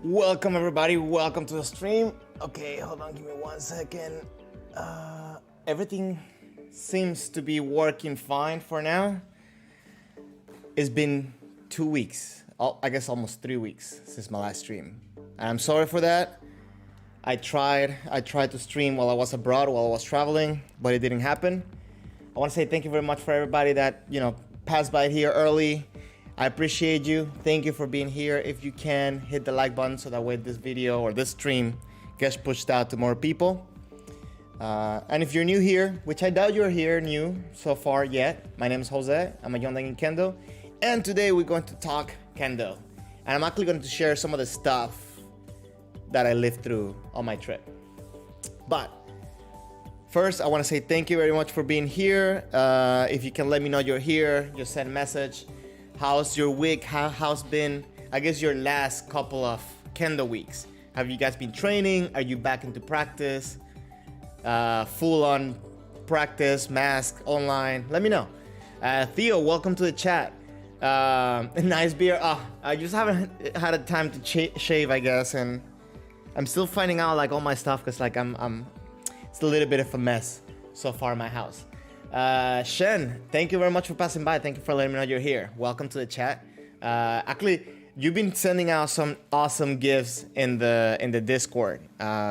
Welcome everybody, welcome to the stream. Okay, hold on, give me 1 second. Everything seems to be working fine for now. It's been 2 weeks, I guess almost 3 weeks since my last stream. And I'm sorry for that. I tried to stream while I was abroad, while I was traveling, but it didn't happen. I want to say thank you very much for everybody that, passed by here early. I appreciate you. Thank you for being here. If you can, hit the like button so that way this video or this stream gets pushed out to more people. And if you're new here, which I doubt you're here new so far yet, my name is Jose. I'm a Yondang in Kendo. And today we're going to talk Kendo. And I'm actually going to share some of the stuff that I lived through on my trip. But first, I want to say thank you very much for being here. If you can let me know you're here, just send a message. How's your week? How's been, I guess, your last couple of Kendo weeks? Have you guys been training? Are you back into practice? Full on practice, mask, online? Let me know. Theo, welcome to the chat. Nice beer. I just haven't had a time to shave, I guess, and I'm still finding out like all my stuff because like it's a little bit of a mess so far in my house. Shen, thank you very much for passing by. Thank you for letting me know you're here. Welcome to the chat. Actually, you've been sending out some awesome gifts in the Discord,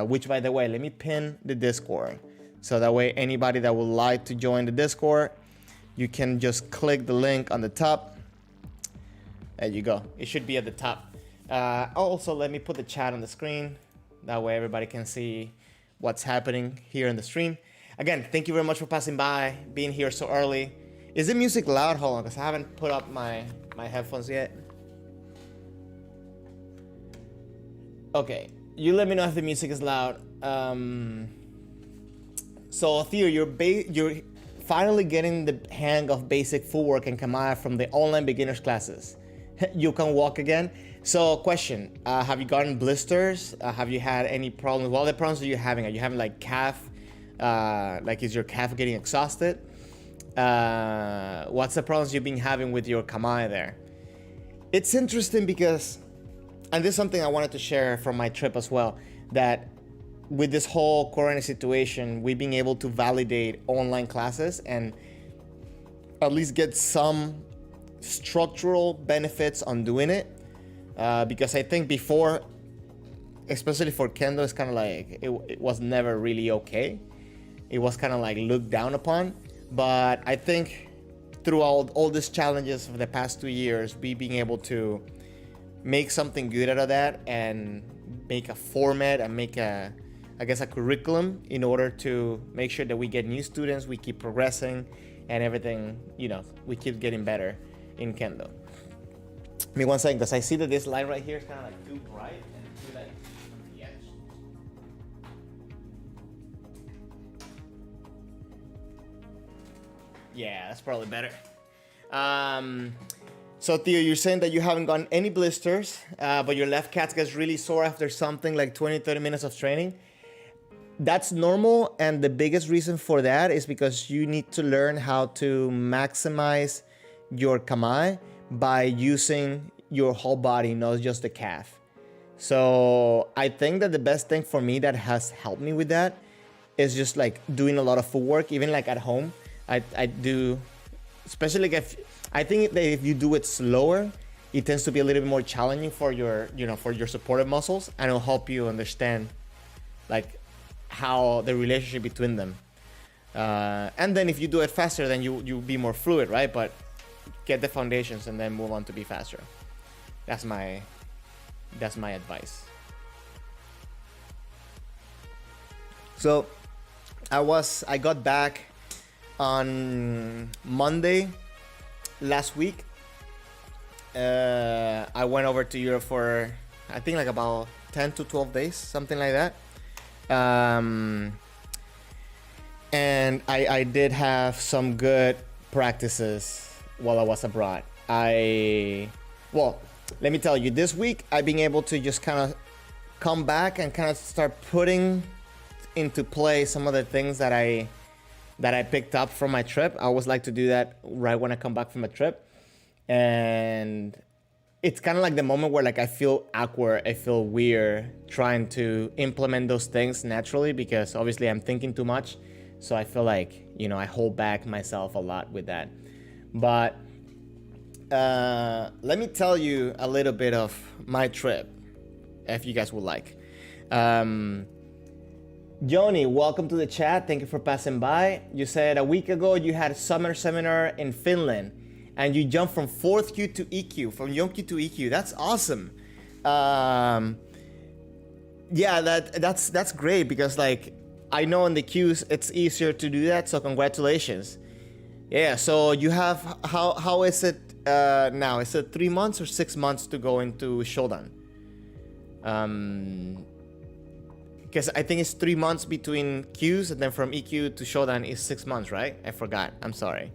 which by the way, let me pin the Discord. So that way anybody that would like to join the Discord, you can just click the link on the top. There you go. It should be at the top. Also, let me put the chat on the screen. That way everybody can see what's happening here in the stream. Again, thank you very much for passing by, being here so early. Is the music loud? Hold on, because I haven't put up my headphones yet. Okay, you let me know if the music is loud. So Theo, you're finally getting the hang of basic footwork and kamae from the online beginners classes. You can walk again. So question, have you gotten blisters? Have you had any problems? What other problems are you having? Are you having like calf? Like is your calf getting exhausted? What's the problems you've been having with your kamae there? It's interesting because, and this is something I wanted to share from my trip as well, that with this whole corona situation, we've been able to validate online classes and at least get some structural benefits on doing it. Because I think before, especially for Kendo, it's kind of like, it was never really okay. It was kind of like looked down upon, but I think throughout all these challenges of the past 2 years, we being able to make something good out of that and make a format and make a curriculum in order to make sure that we get new students, we keep progressing and everything, we keep getting better in Kendo. Give me 1 second, because I see that this light right here is kind of like too bright and too like on the edge. Yeah, that's probably better. So Theo, you're saying that you haven't gotten any blisters, but your left calf gets really sore after something like 20-30 minutes of training. That's normal, and the biggest reason for that is because you need to learn how to maximize your kamae by using your whole body, not just the calf. So I think that the best thing for me that has helped me with that is just like doing a lot of footwork, even like at home. I do, especially like I think that if you do it slower, it tends to be a little bit more challenging for your, for your supportive muscles, and it'll help you understand like how the relationship between them. And then if you do it faster, then you'll be more fluid, right? But get the foundations and then move on to be faster. That's my advice. So I got back on Monday last week. I went over to Europe for, I think, like about 10 to 12 days, something like that. And I did have some good practices while I was abroad. Well, let me tell you, this week I've been able to just kind of come back and kind of start putting into play some of the things that I picked up from my trip. I always like to do that right when I come back from a trip. And it's kind of like the moment where like I feel awkward, I feel weird trying to implement those things naturally, because obviously I'm thinking too much. So I feel like, I hold back myself a lot with that. But let me tell you a little bit of my trip, if you guys would like. Joni, welcome to the chat. Thank you for passing by. You said a week ago you had a summer seminar in Finland and you jumped from 4th Q to EQ, from Yonki to EQ. That's awesome. Yeah, that's great, because like I know in the Qs it's easier to do that, so congratulations. Yeah, so you have, how is it now? Is it 3 months or 6 months to go into Shodan? Because I think it's 3 months between Qs, and then from EQ to Shodan is 6 months, right? I forgot, I'm sorry.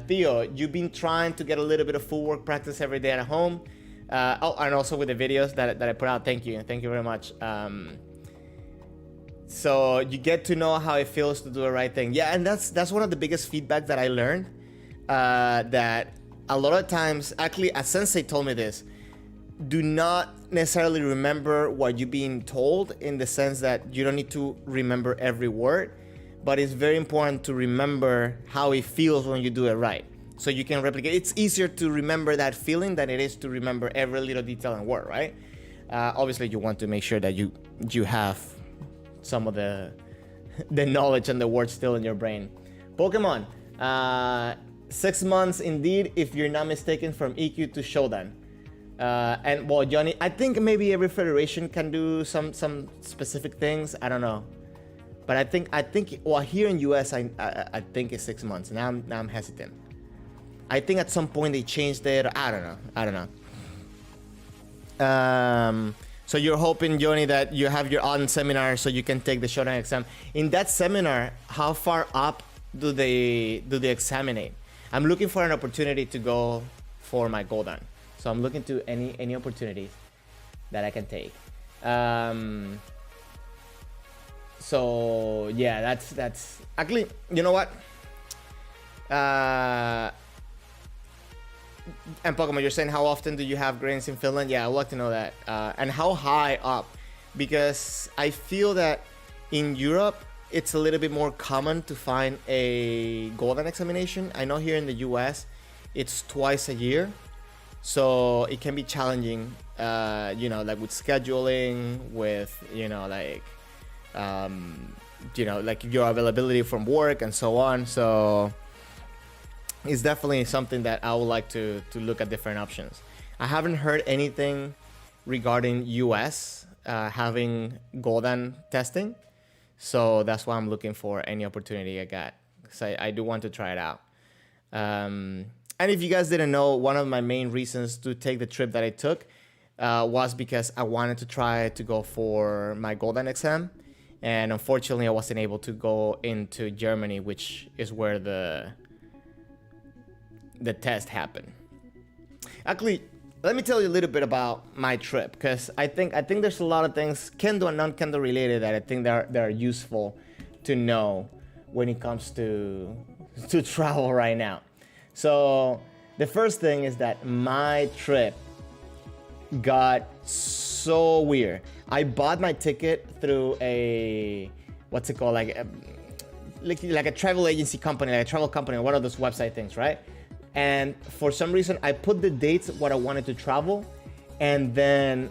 Theo, you've been trying to get a little bit of footwork practice every day at home. And also with the videos that I put out. Thank you very much. So you get to know how it feels to do the right thing. Yeah, and that's one of the biggest feedback that I learned. That a lot of times, actually, a sensei told me this: do not necessarily remember what you're being told, in the sense that you don't need to remember every word, but it's very important to remember how it feels when you do it right, so you can replicate. It's easier to remember that feeling than it is to remember every little detail and word, right? Obviously, you want to make sure that you have some of the knowledge and the words still in your brain. Pokemon, 6 months indeed, if you're not mistaken, from EQ to Shodan. And well, Johnny, I think maybe every federation can do some specific things. I don't know, but I think well, here in US, I think it's 6 months. Now I'm hesitant. I think at some point they changed it. I don't know. So you're hoping, Johnny, that you have your own seminar so you can take the Shodan exam. In that seminar, how far up do they examinate? I'm looking for an opportunity to go for my Goldan. So I'm looking to any opportunities that I can take. So yeah, that's actually, you know what? And Pokemon, you're saying how often do you have grains in Finland? Yeah, I would like to know that. And how high up? Because I feel that in Europe, it's a little bit more common to find a Golden examination. I know here in the US, it's twice a year. So it can be challenging, like with scheduling, with, like your availability from work and so on. So it's definitely something that I would like to look at different options. I haven't heard anything regarding US having Golden testing. So that's why I'm looking for any opportunity I got, because I do want to try it out. And if you guys didn't know, one of my main reasons to take the trip that I took was because I wanted to try to go for my Golden exam. And unfortunately, I wasn't able to go into Germany, which is where the test happened. Actually, let me tell you a little bit about my trip, because I think there's a lot of things, Kendo and non-Kendo related, that I think that are useful to know when it comes to travel right now. So the first thing is that my trip got so weird. I bought my ticket through a, what's it called, like a travel agency company, like a travel company, one of those website things, right? And for some reason, I put the dates what I wanted to travel, and then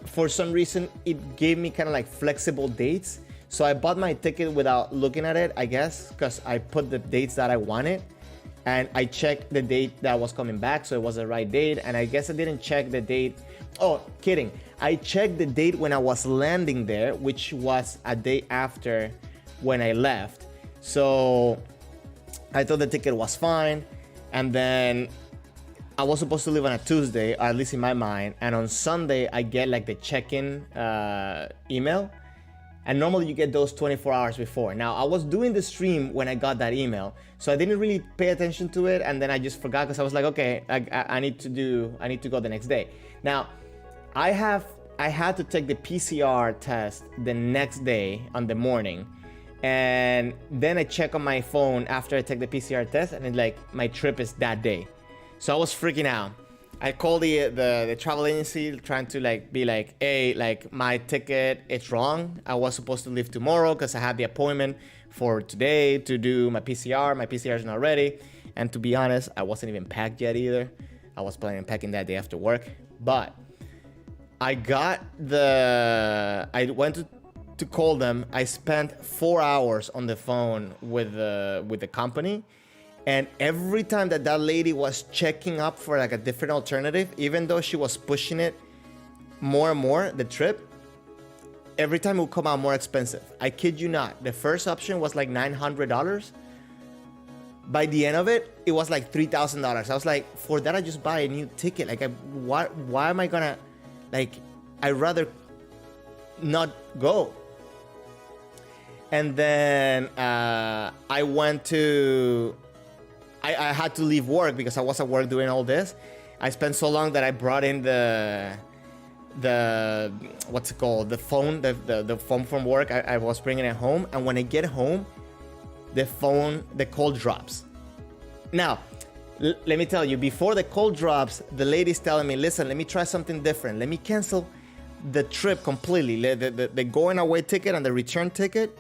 for some reason it gave me kind of like flexible dates. So I bought my ticket without looking at it, I guess, because I put the dates that I wanted, and I checked the date that was coming back, so it was the right date. And I guess I didn't check the date. Oh, kidding. I checked the date when I was landing there, which was a day after when I left. So I thought the ticket was fine. And then I was supposed to leave on a Tuesday, or at least in my mind. And on Sunday, I get like the check-in email. And normally you get those 24 hours before. Now, I was doing the stream when I got that email, so I didn't really pay attention to it, and then I just forgot because I was like, okay, I need to go the next day. Now, I had to take the PCR test the next day on the morning, and then I check on my phone after I take the PCR test, and it's like my trip is that day. So I was freaking out. I called the travel agency trying to be like, hey, like my ticket, it's wrong. I was supposed to leave tomorrow because I had the appointment for today to do my PCR. My PCR is not ready. And to be honest, I wasn't even packed yet either. I was planning on packing that day after work. But I went to call them. I spent 4 hours on the phone with the company. And every time that lady was checking up for like a different alternative, even though she was pushing it more and more, the trip, every time it would come out more expensive. I kid you not. The first option was like $900. By the end of it, it was like $3,000. I was like, for that, I just buy a new ticket. Like, why am I gonna, like, I'd rather not go. And then I went to... I had to leave work because I was at work doing all this. I spent so long that I brought in the what's it called? The phone, the phone from work. I was bringing it home, and when I get home, the call drops. Now, let me tell you, before the call drops, the lady's telling me, listen, let me try something different. Let me cancel the trip completely, the going away ticket and the return ticket.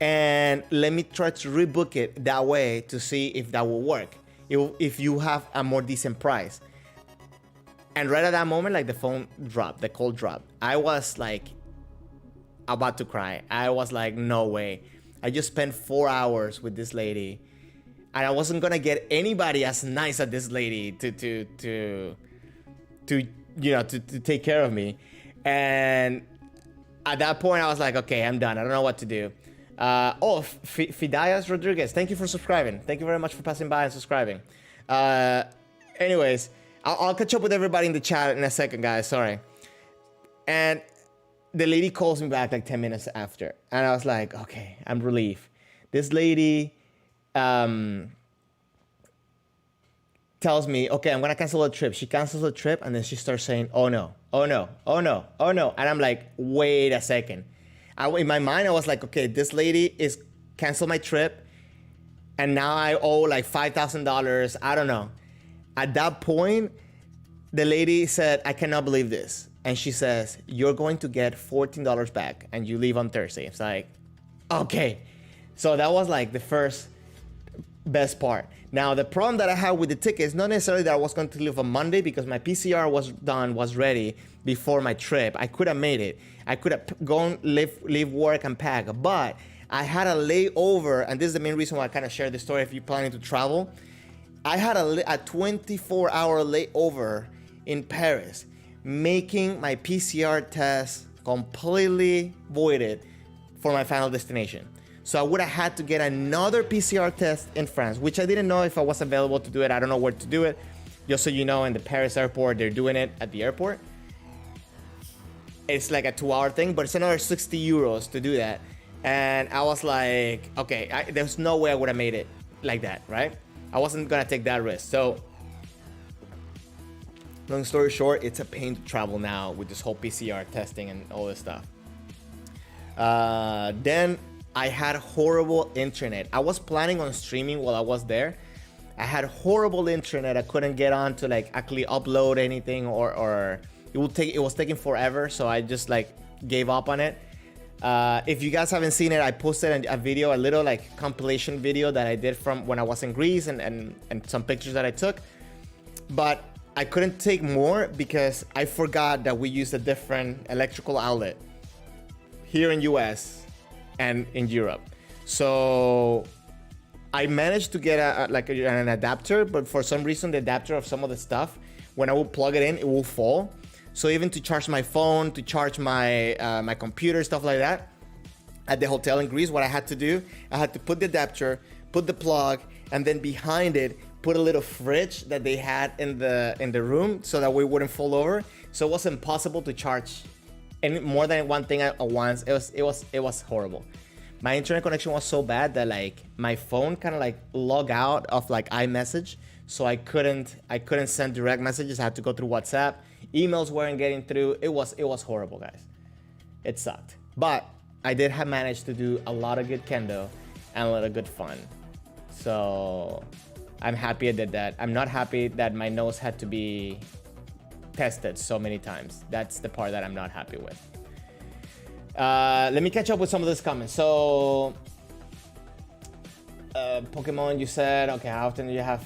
And let me try to rebook it that way to see if that will work, if you have a more decent price. And right at that moment, like the phone dropped, the call dropped. I was like about to cry. I was like, no way. I just spent 4 hours with this lady, and I wasn't gonna get anybody as nice as this lady to take care of me. And at that point, I was like, okay, I'm done. I don't know what to do. Fidayas Rodriguez, thank you for subscribing. Thank you very much for passing by and subscribing. Anyways, I'll catch up with everybody in the chat in a second, guys. Sorry. And the lady calls me back like 10 minutes after, and I was like, okay, I'm relieved. This lady tells me, okay, I'm gonna cancel the trip. She cancels the trip, and then she starts saying, oh no, oh no, oh no, oh no. And I'm like, wait a second. In my mind, I was like, okay, this lady is canceled my trip, and now I owe like $5,000. I don't know. At that point, the lady said, I cannot believe this. And she says, you're going to get $14 back, and you leave on Thursday. It's like, okay. So that was like the first best part. Now, the problem that I had with the ticket is not necessarily that I was going to leave on Monday, because my PCR was ready before my trip. I could have made it. I could have gone, leave work and pack, but I had a layover, and this is the main reason why I kind of share this story if you're planning to travel. I had a 24-hour layover in Paris, making my PCR test completely voided for my final destination. So I would have had to get another PCR test in France, which I didn't know if I was available to do it. I don't know where to do it. Just so you know, in the Paris airport, they're doing it at the airport. It's like a 2-hour thing, but it's another 60 euros to do that. And I was like, okay, there's no way I would have made it like that, right? I wasn't gonna take that risk. So, long story short, it's a pain to travel now with this whole PCR testing and all this stuff. Then I had horrible internet. I was planning on streaming while I was there. I had horrible internet. I couldn't get on to like actually upload anything, or it was taking forever. So I just like gave up on it. If you guys haven't seen it, I posted a video, a little like compilation video that I did from when I was in Greece and some pictures that I took. But I couldn't take more because I forgot that we used a different electrical outlet here in US and in Europe. So I managed to get an adapter, but for some reason the adapter of some of the stuff, when I will plug it in, it will fall. So even to charge my phone, to charge my my computer, stuff like that, at the hotel in Greece, what I had to do, I had to put the adapter, put the plug, and then behind it, put a little fridge that they had in the room so that we wouldn't fall over. So it was impossible to charge any more than one thing at once. It was horrible. My internet connection was so bad that like my phone kind of like log out of like iMessage, so I couldn't send direct messages. I had to go through WhatsApp. Emails weren't getting through. It was horrible, guys. It sucked. But I did have managed to do a lot of good kendo and a lot of good fun. So I'm happy I did that. I'm not happy that my nose had to be tested so many times. That's the part that I'm not happy with. Let me catch up with some of these comments. So Pokemon, you said, okay, how often do you have?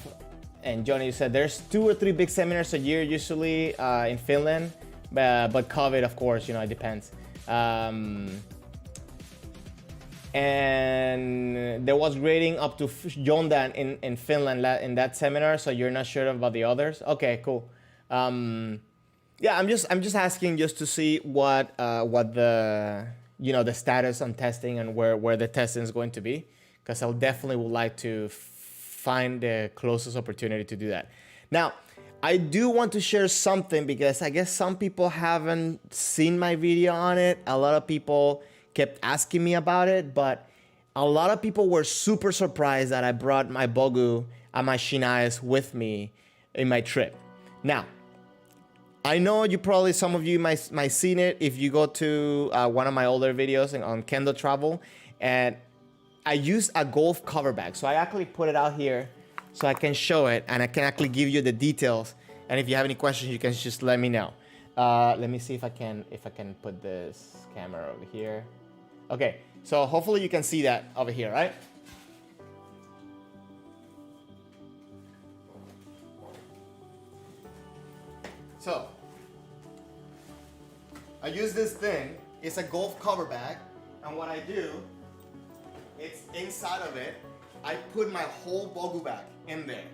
And Johnny, you said there's 2 or 3 big seminars a year usually in Finland, but COVID, of course, you know, it depends. And there was grading up to Jondan in Finland in that seminar, so you're not sure about the others. Okay, cool. Yeah, I'm just asking just to see what the the status on testing and where the testing is going to be, because I definitely would like to find the closest opportunity to do that. Now, I do want to share something because I guess some people haven't seen my video on it. A lot of people kept asking me about it, but a lot of people were super surprised that I brought my bogu and my shinais with me in my trip. Now, I know some of you might seen it if you go to one of my older videos on Kendo travel, and I used a golf cover bag. So I actually put it out here so I can show it and I can actually give you the details. And if you have any questions, you can just let me know. Let me see if I can put this camera over here. Okay, so hopefully you can see that over here, right? So I use this thing. It's a golf cover bag, and what I do, it's inside of it, I put my whole bogu bag in there.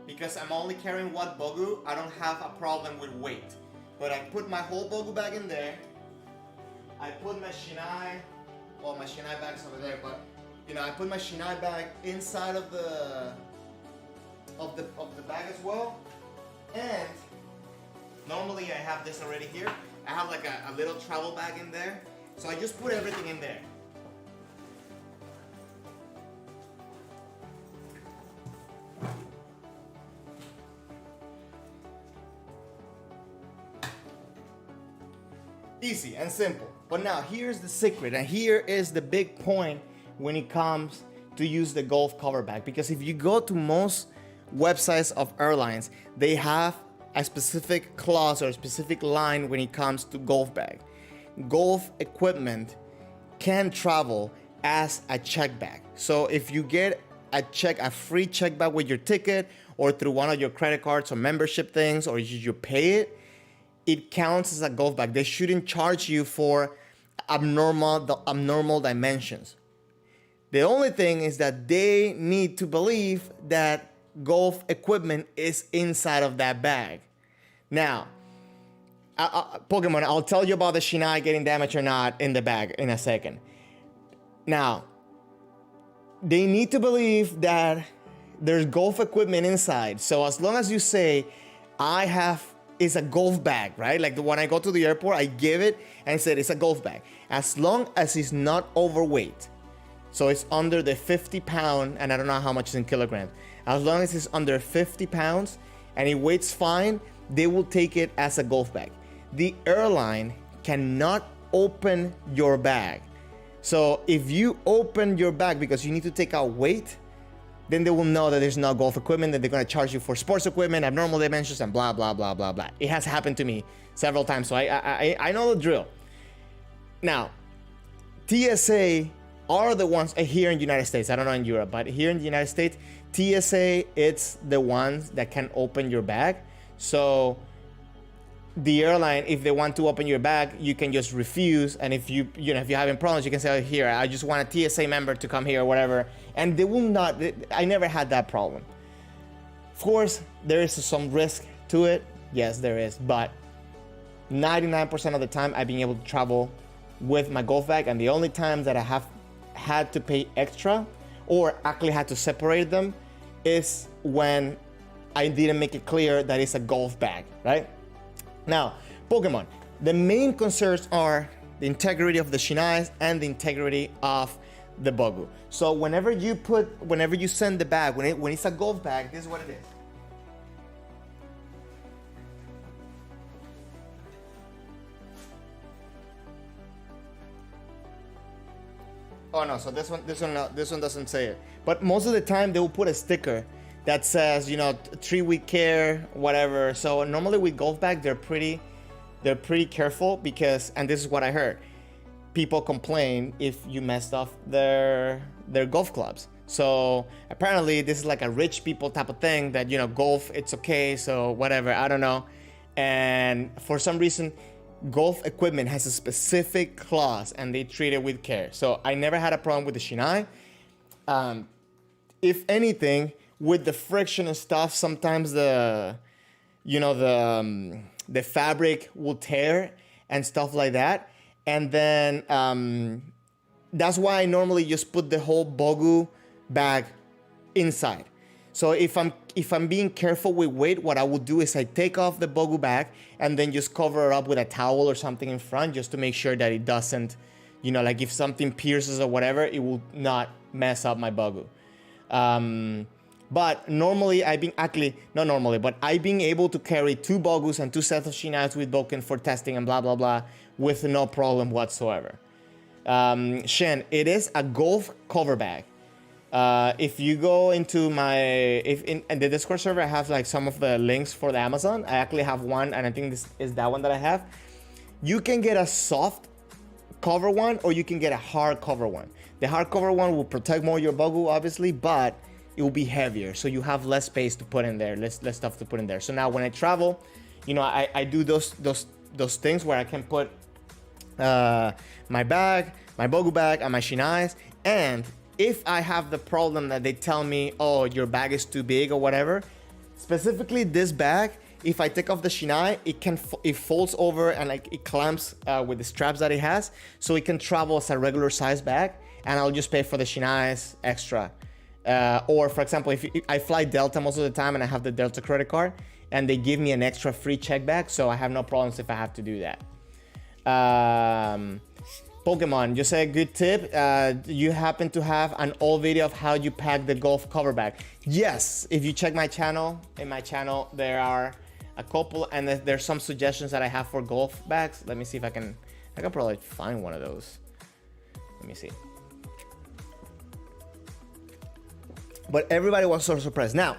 Because I'm only carrying one bogu, I don't have a problem with weight. But I put my whole bogu bag in there. I put my shinai, well, my shinai bag's over there, but I put my shinai bag inside of the bag as well. And normally I have this already here. I have like a little travel bag in there. So I just put everything in there. Easy and simple. But now here's the secret, and here is the big point when it comes to use the golf cover bag. Because if you go to most websites of airlines, they have a specific clause or a specific line when it comes to golf bag. Golf equipment can travel as a check bag. So if you get a free check bag with your ticket or through one of your credit cards or membership things, or you pay it, it counts as a golf bag. They shouldn't charge you for abnormal dimensions. The only thing is that they need to believe that golf equipment is inside of that bag. Now, Pokemon, I'll tell you about the shinai getting damaged or not in the bag in a second. Now, they need to believe that there's golf equipment inside. So as long as you say, it's a golf bag, right? Like when I go to the airport, I give it and said it's a golf bag. As long as it's not overweight. So it's under the 50 pound, and I don't know how much is in kilograms. As long as it's under 50 pounds and it weighs fine, they will take it as a golf bag. The airline cannot open your bag. So if you open your bag because you need to take out weight, then they will know that there's no golf equipment, that they're gonna charge you for sports equipment, abnormal dimensions, and blah, blah, blah, blah, blah. It has happened to me several times, so I know the drill. Now, TSA are the ones here in the United States. I don't know in Europe, but here in the United States, TSA, it's the ones that can open your bag. So the airline, if they want to open your bag, you can just refuse. And if if you're having problems, you can say, oh, here, I just want a TSA member to come here or whatever. And they will not, I never had that problem. Of course, there is some risk to it. Yes, there is. But 99% of the time, I've been able to travel with my golf bag. And the only times that I have had to pay extra or actually had to separate them is when I didn't make it clear that it's a golf bag, right? Now, Pokemon, the main concerns are the integrity of the shiais and the integrity of the bogu. So whenever you send the bag, when it's a golf bag, this is what it is. Oh no, so this one doesn't say it. But most of the time they will put a sticker that says, 3-week care, whatever. So normally with golf bags, they're pretty careful because, and this is what I heard, people complain if you messed up their golf clubs. So apparently this is like a rich people type of thing that, golf, it's okay, so whatever, I don't know. And for some reason, golf equipment has a specific clause and they treat it with care. So I never had a problem with the shiai. If anything, with the friction and stuff, sometimes the fabric will tear and stuff like that. And then that's why I normally just put the whole bogu bag inside. So if I'm being careful with weight, what I will do is I take off the bogu bag and then just cover it up with a towel or something in front just to make sure that it doesn't, like if something pierces or whatever, it will not mess up my bogu. But normally I've been able to carry 2 bogus and 2 sets of shiais with Boken for testing and blah, blah, blah with no problem whatsoever. Shen, it is a golf cover bag. If you go into in the Discord server, I have like some of the links for the Amazon. I actually have one, and I think this is that one that I have. You can get a soft cover one, or you can get a hard cover one. The hard cover one will protect more your bogu, obviously, but it will be heavier, so you have less space to put in there, less stuff to put in there. So now when I travel, I do those things where I can put my bag, my bogu bag, and my shiais. And if I have the problem that they tell me, oh, your bag is too big or whatever, specifically this bag, if I take off the shiai, it folds over and like it clamps with the straps that it has, so it can travel as a regular size bag, and I'll just pay for the shiais extra. Or for example, if I fly Delta most of the time and I have the Delta credit card and they give me an extra free check bag, so I have no problems if I have to do that. Pokemon, you say a good tip. You happen to have an old video of how you pack the golf cover bag. Yes, if you check my channel, there are a couple, and there's some suggestions that I have for golf bags. Let me see if I can probably find one of those. Let me see. But everybody was so surprised. Now,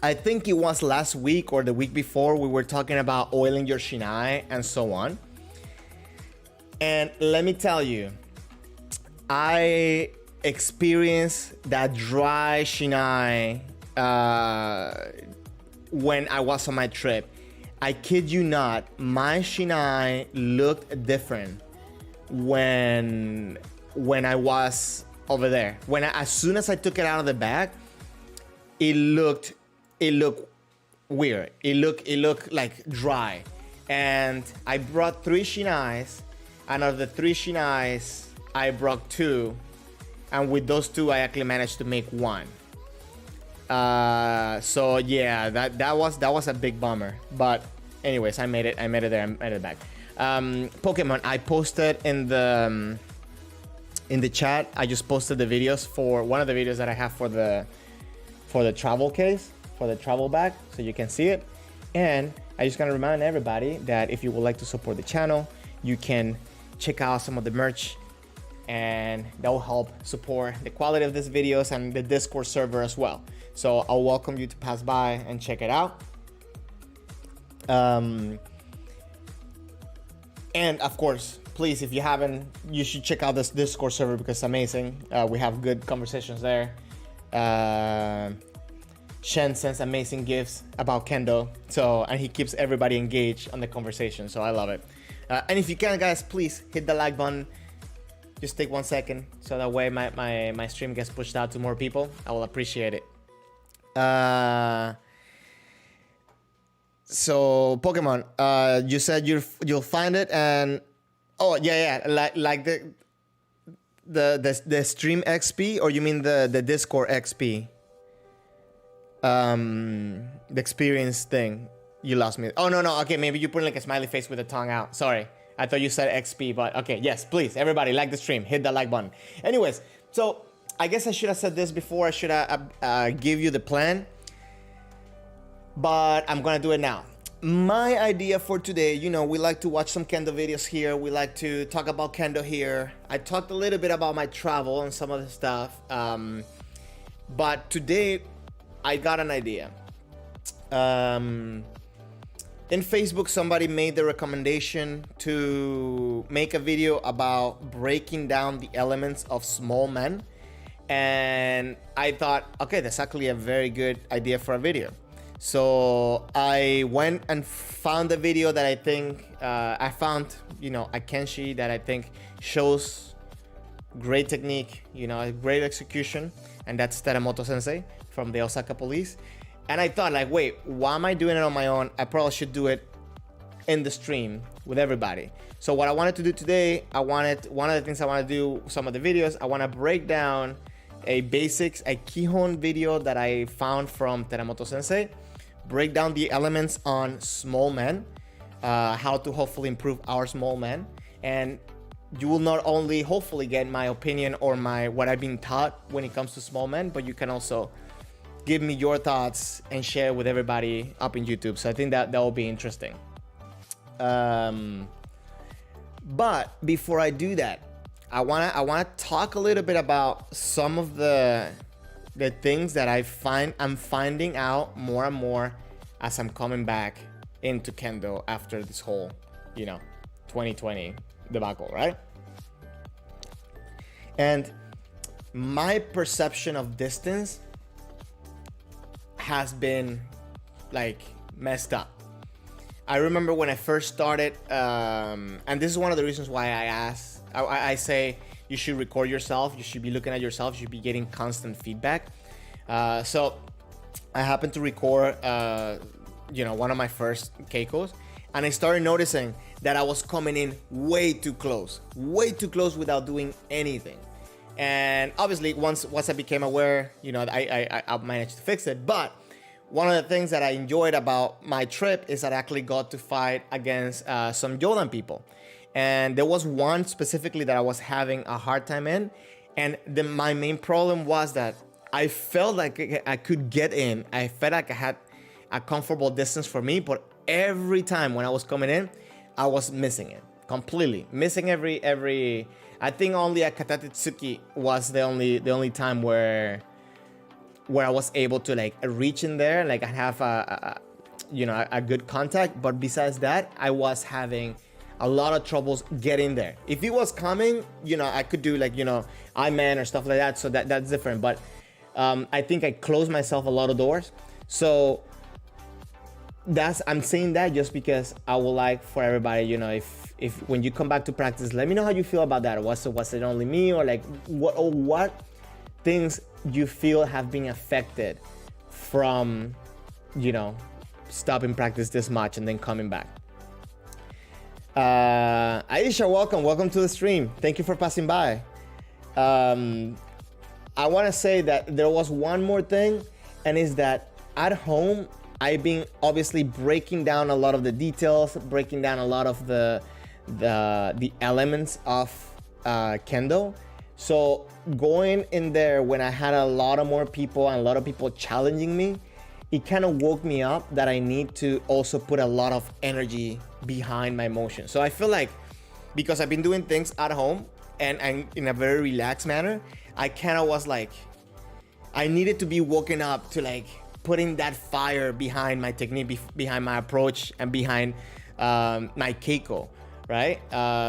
I think it was last week or the week before we were talking about oiling your shiai and so on. And let me tell you, I experienced that dry shiai when I was on my trip. I kid you not, my shiai looked different when I was over there. As soon as I took it out of the bag, it looked weird. It looked like dry. And I brought 3 shiais. And of the 3 shiais, I brought 2, and with those 2, I actually managed to make 1. So yeah, that was a big bummer. But anyways, I made it there. I made it back. Pokemon, I posted in the chat. I just posted the videos for one of the videos that I have for the travel case, for the travel bag, so you can see it. And I just gotta remind everybody that if you would like to support the channel, you can check out some of the merch, and that will help support the quality of these videos and the Discord server as well. So I'll welcome you to pass by and check it out. And of course, please, if you haven't, you should check out this Discord server because it's amazing. We have good conversations there. Shen sends amazing gifts about Kendo, and he keeps everybody engaged on the conversation, so I love it. And if you can, guys, please hit the like button. Just take 1 second, so that way my stream gets pushed out to more people. I will appreciate it. So Pokemon, you said you'll find it, and oh yeah, like the stream XP, or you mean the Discord XP? The experience thing. You lost me. Oh no, okay, maybe you put like a smiley face with a tongue out. Sorry, I thought you said XP, but okay, yes, please, everybody like the stream, hit the like button. Anyways, so I guess I should have said this before. I should have give you the plan, but I'm gonna do it now. My idea for today, you know, we like to watch some Kendo videos here. We like to talk about Kendo here. I talked a little bit about my travel and some of the stuff, but today I got an idea. In Facebook, somebody made the recommendation to make a video about breaking down the elements of small men. And I thought, okay, that's actually a very good idea for a video. So I went and found a video that I think, I found, you know, a Kenshi that I think shows great technique, you know, great execution. And that's Teramoto Sensei from the Osaka police. And I thought, like, wait, why am I doing it on my own? I probably should do it in the stream with everybody. So what I wanted to do today, one of the things I want to do, some of the videos, I want to break down a Kihon video that I found from Teramoto Sensei, break down the elements on small men, how to hopefully improve our small men. And you will not only hopefully get my opinion or what I've been taught when it comes to small men, but you can also give me your thoughts and share with everybody up in YouTube. So I think that will be interesting. But before I do that, I wanna talk a little bit about some of the things that I'm finding out more and more as I'm coming back into Kendo after this whole, you know, 2020 debacle, right? And my perception of distance has been like messed up. I remember when I first started, and this is one of the reasons why I say you should record yourself, you should be looking at yourself, you should be getting constant feedback. So I happened to record, you know, one of my first Keikos, and I started noticing that I was coming in way too close without doing anything. And obviously once I became aware, you know, I managed to fix it. But one of the things that I enjoyed about my trip is that I actually got to fight against some Yodan people. And there was one specifically that I was having a hard time in. And my main problem was that I felt like I could get in. I felt like I had a comfortable distance for me, but every time when I was coming in, I was missing it completely. Missing every I think only at Katatetsuki was the only time where I was able to like reach in there, like I have a good contact. But besides that, I was having a lot of troubles getting there. If it was coming, you know, I could do like, you know, I-man or stuff like that. So that's different. But I think I closed myself a lot of doors. So I'm saying that just because I would like for everybody, you know, if when you come back to practice, let me know how you feel about that. Was it only me, or like what things you feel have been affected from, you know, stopping practice this much and then coming back. Aisha, welcome to the stream. Thank you for passing by. I want to say that there was one more thing, and is that at home I've been obviously breaking down a lot of the details, breaking down a lot of the elements of Kendo. So going in there when I had a lot of more people and a lot of people challenging me, it kind of woke me up that I need to also put a lot of energy behind my motion. So I feel like because I've been doing things at home and in a very relaxed manner, I kind of was like, I needed to be woken up to like putting that fire behind my technique, behind my approach, and behind my keiko. right?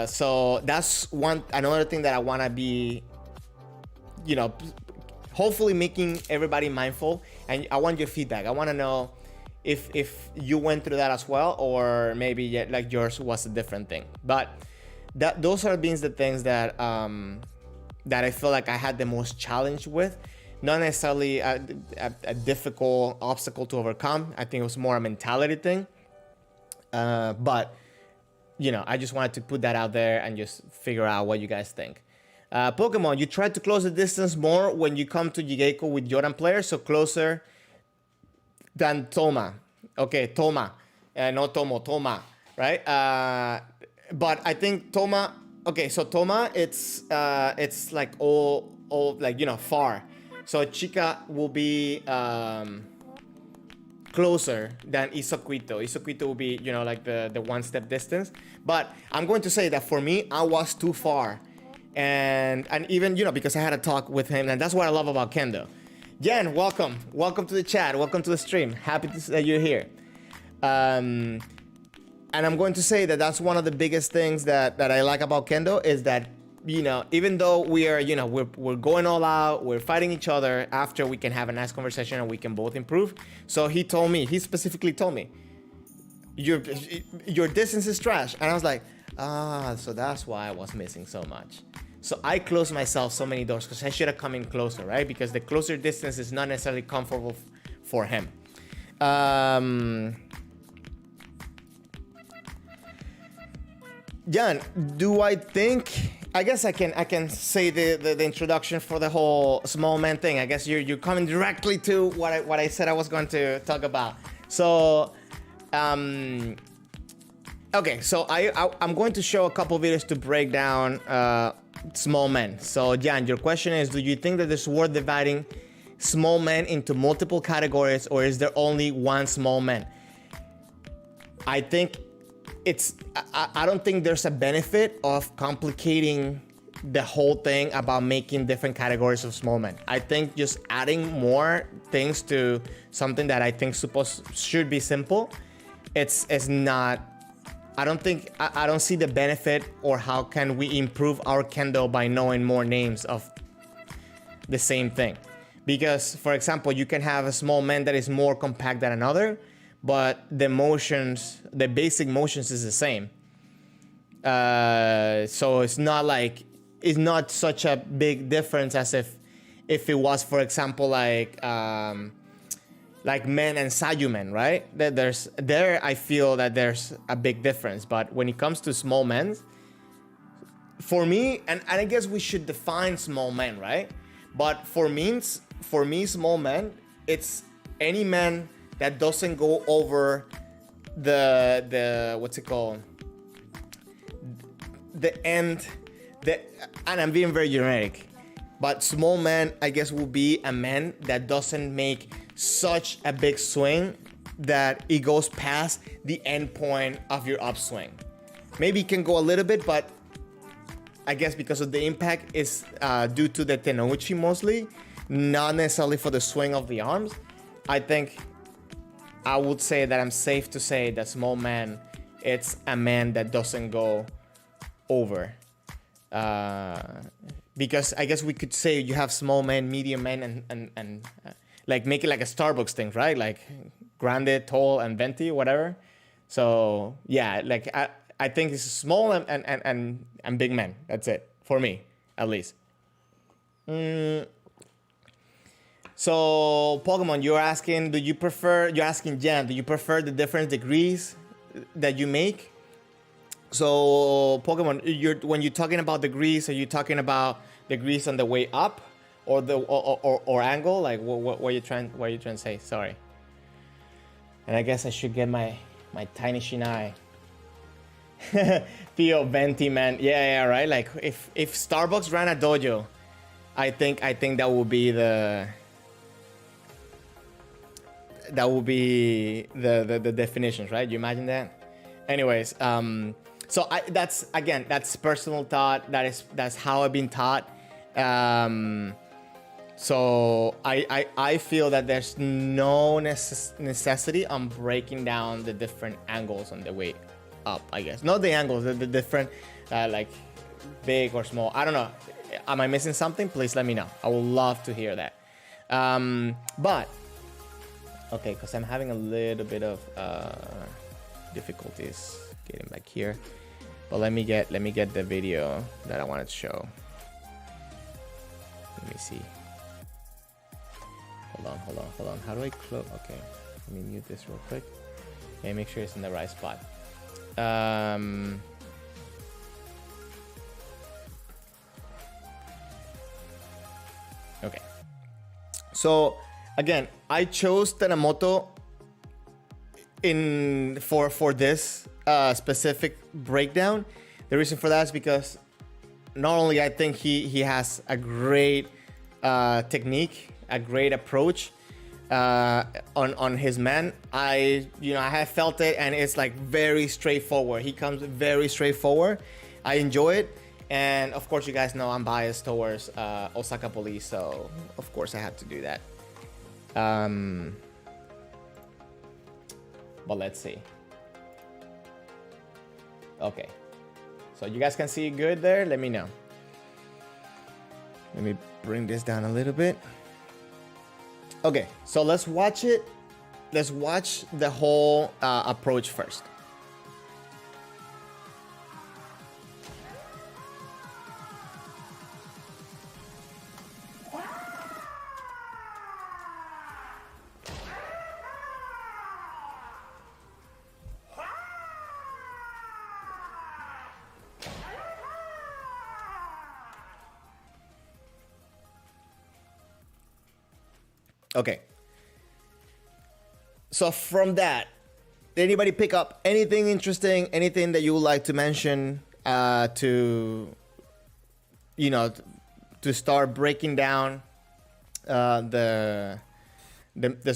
So that's another thing that I want to be, you know, hopefully making everybody mindful. And I want your feedback. I want to know if you went through that as well, or maybe like yours was a different thing. But those are the things that that I feel like I had the most challenge with. Not necessarily a difficult obstacle to overcome. I think it was more a mentality thing. But you know, I just wanted to put that out there and just figure out what you guys think. Pokemon, you try to close the distance more when you come to Jigeko with Jordan players, so closer than Toma. Okay, Toma. No Tomo, Toma, right? But I think Toma, okay, so Toma, it's like all like, you know, far. So Chica will be closer than Isoquito. Isoquito will be, you know, like the one step distance. But I'm going to say that for me, I was too far. And even, you know, because I had a talk with him, and that's what I love about Kendo. Jen, welcome. Welcome to the chat. Welcome to the stream. Happy that you're here. And I'm going to say that that's one of the biggest things that I like about Kendo is that, you know, even though we are, you know, we're going all out, we're fighting each other, after we can have a nice conversation and we can both improve. So he specifically told me, your distance is trash. And I was like, so that's why I was missing so much. So I closed myself so many doors because I should have come in closer, right? Because the closer distance is not necessarily comfortable for him. Jan, do I think? I guess I can say the introduction for the whole small man thing. I guess you're coming directly to what I said I was going to talk about. So, okay, so I'm going to show a couple videos to break down small men. So Jan, your question is, do you think that it's worth dividing small men into multiple categories, or is there only one small man? I think I don't think there's a benefit of complicating the whole thing about making different categories of small men. I think just adding more things to something that I think should be simple, it's not. I don't see the benefit, or how can we improve our Kendo by knowing more names of the same thing. Because, for example, you can have a small man that is more compact than another, but the basic motions is the same. So it's not such a big difference as if it was, for example, like men and Sayumen, right? I feel that there's a big difference. But when it comes to small men, for me, and I guess we should define small men, right? But for me, small men, it's any man that doesn't go over the what's it called? The end, and I'm being very generic, but small man, I guess, will be a man that doesn't make such a big swing that it goes past the end point of your upswing. Maybe it can go a little bit, but I guess because of the impact is due to the tenouchi mostly, not necessarily for the swing of the arms. I think I would say that I'm safe to say that small man, it's a man that doesn't go over. Because I guess we could say you have small men, medium men, and like make it like a Starbucks thing, right? Like grande, tall, and venti, whatever. So yeah, like I think it's small and big men. That's it for me, at least. So Pokemon, you're asking Jan, do you prefer the different degrees that you make? So Pokemon, when you're talking about degrees, are you talking about degrees on the way up, or or angle? Like what are you trying to say? Sorry. And I guess I should get my tiny Shinai. Theo Venti, man. Yeah, right. Like if Starbucks ran a dojo, I think that would be the definitions, right? You imagine that? Anyways, so that's personal thought. That's how I've been taught. So I feel that there's no necessity on breaking down the different angles on the way up, I guess. Not the angles, the different, like big or small. I don't know. Am I missing something? Please let me know. I would love to hear that. But okay, because I'm having a little bit of difficulties getting back here. But let me get the video that I wanted to show. Let me see. Hold on. How do I close? Okay, let me mute this real quick. Okay, make sure it's in the right spot. Okay. So again, I chose Teramoto for this specific breakdown. The reason for that is because not only I think he has a great technique, a great approach on his man. I have felt it, and it's like very straightforward. He comes very straightforward. I enjoy it, and of course you guys know I'm biased towards Osaka Police, so of course I had to do that. But let's see. Okay, so you guys can see good there. Let me know. Let me bring this down a little bit. Okay, so let's watch it. Let's watch the whole approach first. Okay. So from that, did anybody pick up anything interesting, anything that you would like to mention to start breaking down this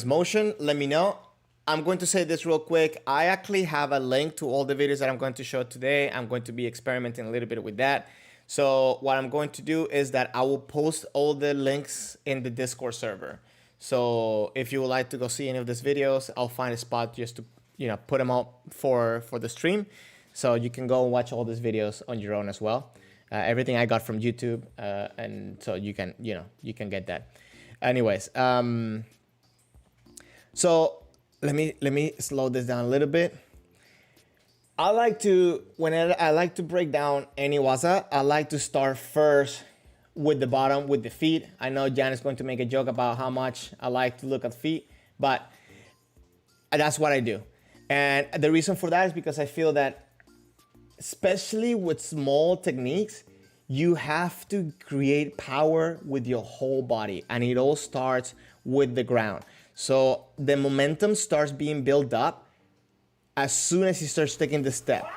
motion? Let me know. I'm going to say this real quick. I actually have a link to all the videos that I'm going to show today. I'm going to be experimenting a little bit with that. So what I'm going to do is that I will post all the links in the Discord server. So if you would like to go see any of these videos, I'll find a spot just to put them up for the stream, so you can go and watch all these videos on your own as well. Everything I got from YouTube, and so you can get that. Anyways, so let me slow this down a little bit. Whenever I like to break down any waza, I like to start first with the bottom, with the feet. I know Jan is going to make a joke about how much I like to look at feet, but that's what I do. And the reason for that is because I feel that, especially with small techniques, you have to create power with your whole body, and it all starts with the ground. So the momentum starts being built up as soon as he starts taking the step.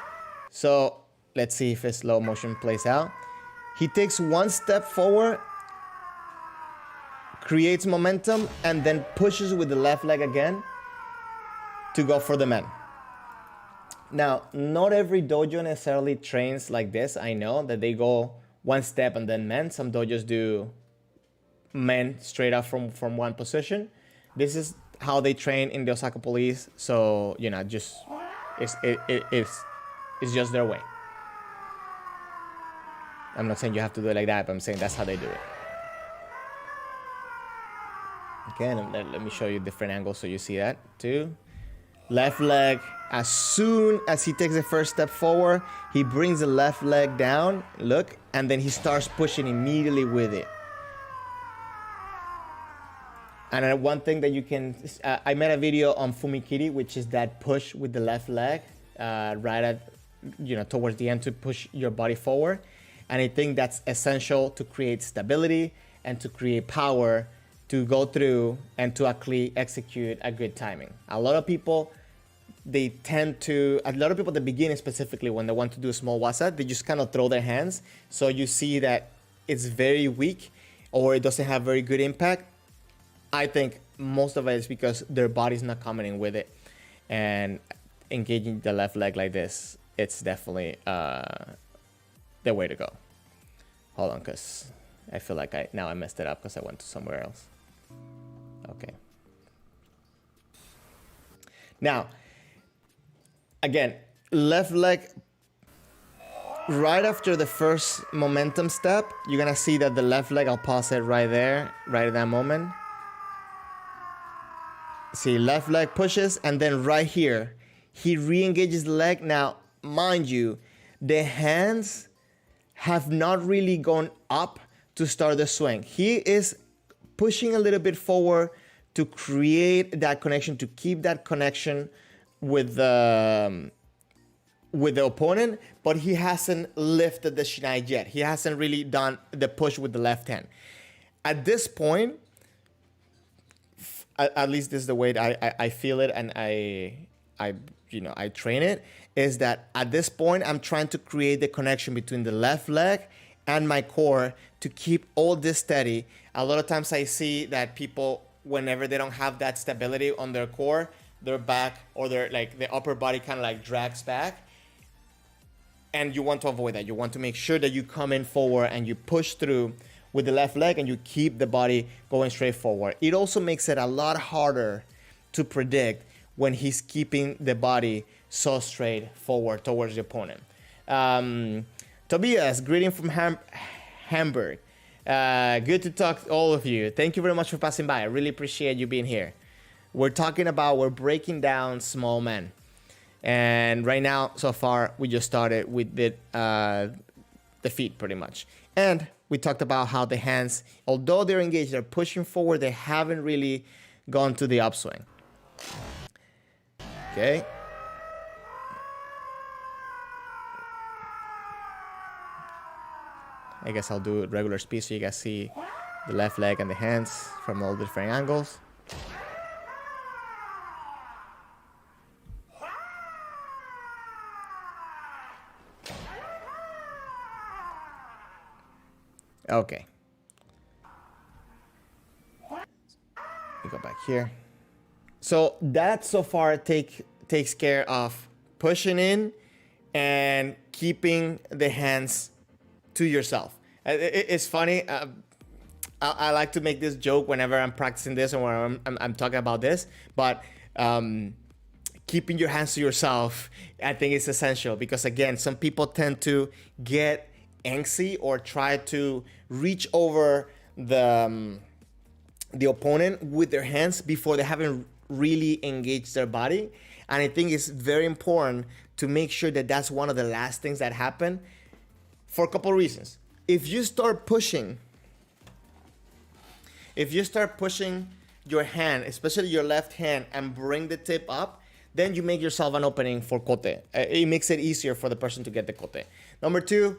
So let's see if a slow motion plays out. He takes one step forward, creates momentum, and then pushes with the left leg again to go for the men. Now, not every dojo necessarily trains like this. I know that they go one step and then men. Some dojos do men straight up from one position. This is how they train in the Osaka Police. So, it's just their way. I'm not saying you have to do it like that, but I'm saying that's how they do it. Okay, let me show you different angles so you see that too. Left leg, as soon as he takes the first step forward, he brings the left leg down, look, and then he starts pushing immediately with it. And one thing that you can, I made a video on Fumikiri, which is that push with the left leg, right at, towards the end to push your body forward. And I think that's essential to create stability and to create power to go through and to actually execute a good timing. A lot of people at the beginning specifically, when they want to do a small waza, they just kind of throw their hands. So you see that it's very weak or it doesn't have very good impact. I think most of it is because their body's not coming in with it. And engaging the left leg like this, it's definitely the way to go. Hold on, because I feel like I messed it up because I went to somewhere else. Okay. Now, again, left leg, right after the first momentum step, you're gonna see that the left leg, I'll pause it right there, right at that moment. See, left leg pushes, and then right here, he re-engages the leg. Now, mind you, the hands have not really gone up to start the swing. He is pushing a little bit forward to create that connection, to keep that connection with the opponent, but he hasn't lifted the shiai yet. He hasn't really done the push with the left hand. At this point, at least this is the way I feel it, and I train it, is that at this point I'm trying to create the connection between the left leg and my core to keep all this steady. A lot of times I see that people, whenever they don't have that stability on their core, their back or their like the upper body kind of like drags back, and you want to avoid that. You want to make sure that you come in forward and you push through with the left leg and you keep the body going straight forward. It also makes it a lot harder to predict when he's keeping the body so straight forward towards the opponent. Tobias, greeting from Hamburg. Good to talk to all of you. Thank you very much for passing by. I really appreciate you being here. We're breaking down small men. And right now, so far, we just started with the feet pretty much. And we talked about how the hands, although they're engaged, they're pushing forward, they haven't really gone to the upswing. Okay. I guess I'll do it regular speed so you guys see the left leg and the hands from all different angles. Okay. We go back here. So that so far takes care of pushing in and keeping the hands to yourself. It's funny. I like to make this joke whenever I'm practicing this or when I'm talking about this, but keeping your hands to yourself, I think is essential, because again, some people tend to get angsty or try to reach over the opponent with their hands before they haven't really engaged their body. And I think it's very important to make sure that that's one of the last things that happen, for a couple of reasons. If you start pushing your hand, especially your left hand, and bring the tip up, then you make yourself an opening for kote. It makes it easier for the person to get the kote. Number two,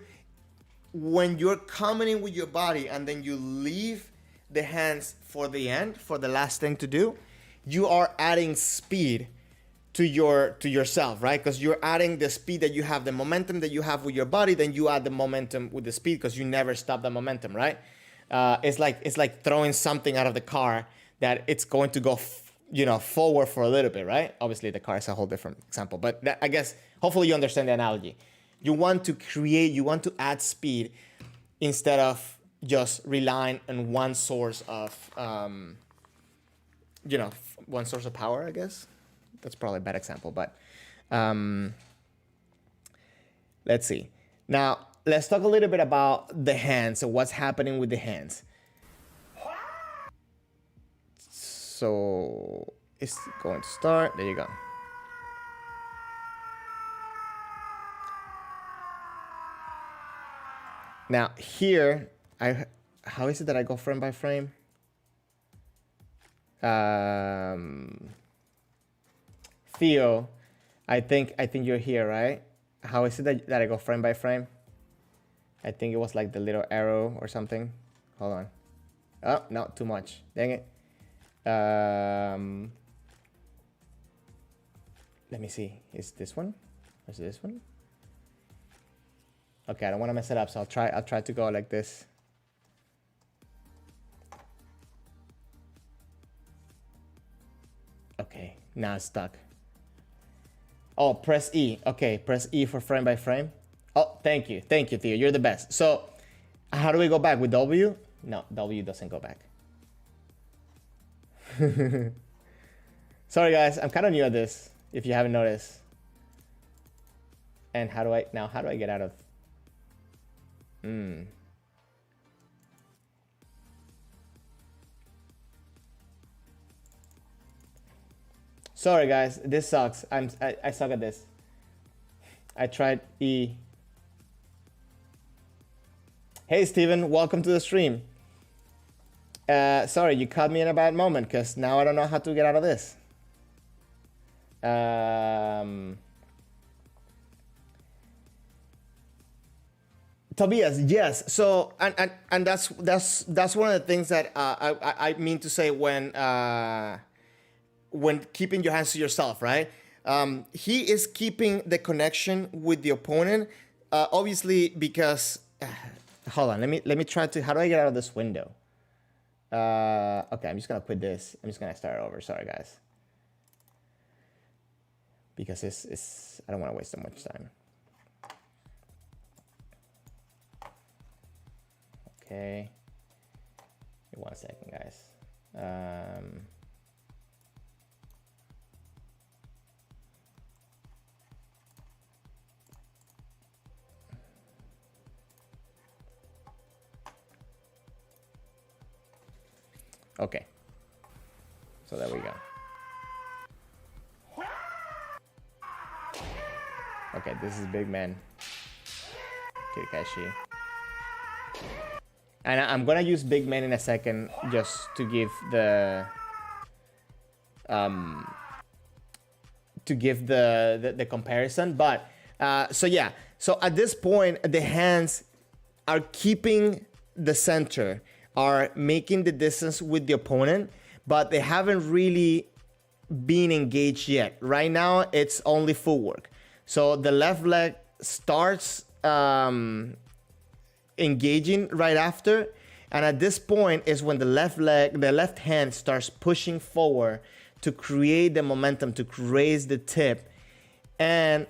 when you're coming in with your body and then you leave the hands for the end, for the last thing to do, you are adding speed to yourself, right? Because you're adding the speed that you have, the momentum that you have with your body, then you add the momentum with the speed because you never stop the momentum, right? It's like throwing something out of the car that it's going to go forward for a little bit, right? Obviously the car is a whole different example, but I guess hopefully you understand the analogy. You want to add speed instead of just relying on one source of power, I guess. That's probably a bad example, but let's see. Now, let's talk a little bit about the hands and what's happening with the hands. So it's going to start. There you go. Now here, how is it that I go frame by frame? Theo, I think you're here, right? How is it that I go frame by frame? I think it was like the little arrow or something. Hold on. Oh, no, too much. Dang it. Let me see. Is this one? Or is it this one? Okay, I don't want to mess it up, so I'll try to go like this. Okay, now it's stuck. Oh, press E. Okay, press E for frame by frame. Oh, thank you, Theo. You're the best. So, how do we go back? With W? No, W doesn't go back. Sorry, guys. I'm kind of new at this, if you haven't noticed. And how do I get out of? Sorry guys, this sucks. I suck at this. I tried E. Hey Steven, welcome to the stream. Sorry, you caught me in a bad moment because now I don't know how to get out of this. Tobias, yes. So and that's one of the things that I mean to say when keeping your hands to yourself, right? He is keeping the connection with the opponent, obviously because. Hold on, let me try to. How do I get out of this window? Okay, I'm just gonna quit this. I'm just gonna start over. Sorry, guys, because it's I don't want to waste so much time. Okay, give me 1 second, guys. Okay, so there we go. Okay, this is big man Kirikashi. And I'm gonna use big man in a second just to give the comparison. But so yeah, so at this point the hands are keeping the center, are making the distance with the opponent, but they haven't really been engaged yet. Right now it's only footwork. So the left leg starts engaging right after, and at this point is when the left hand starts pushing forward to create the momentum, to raise the tip. And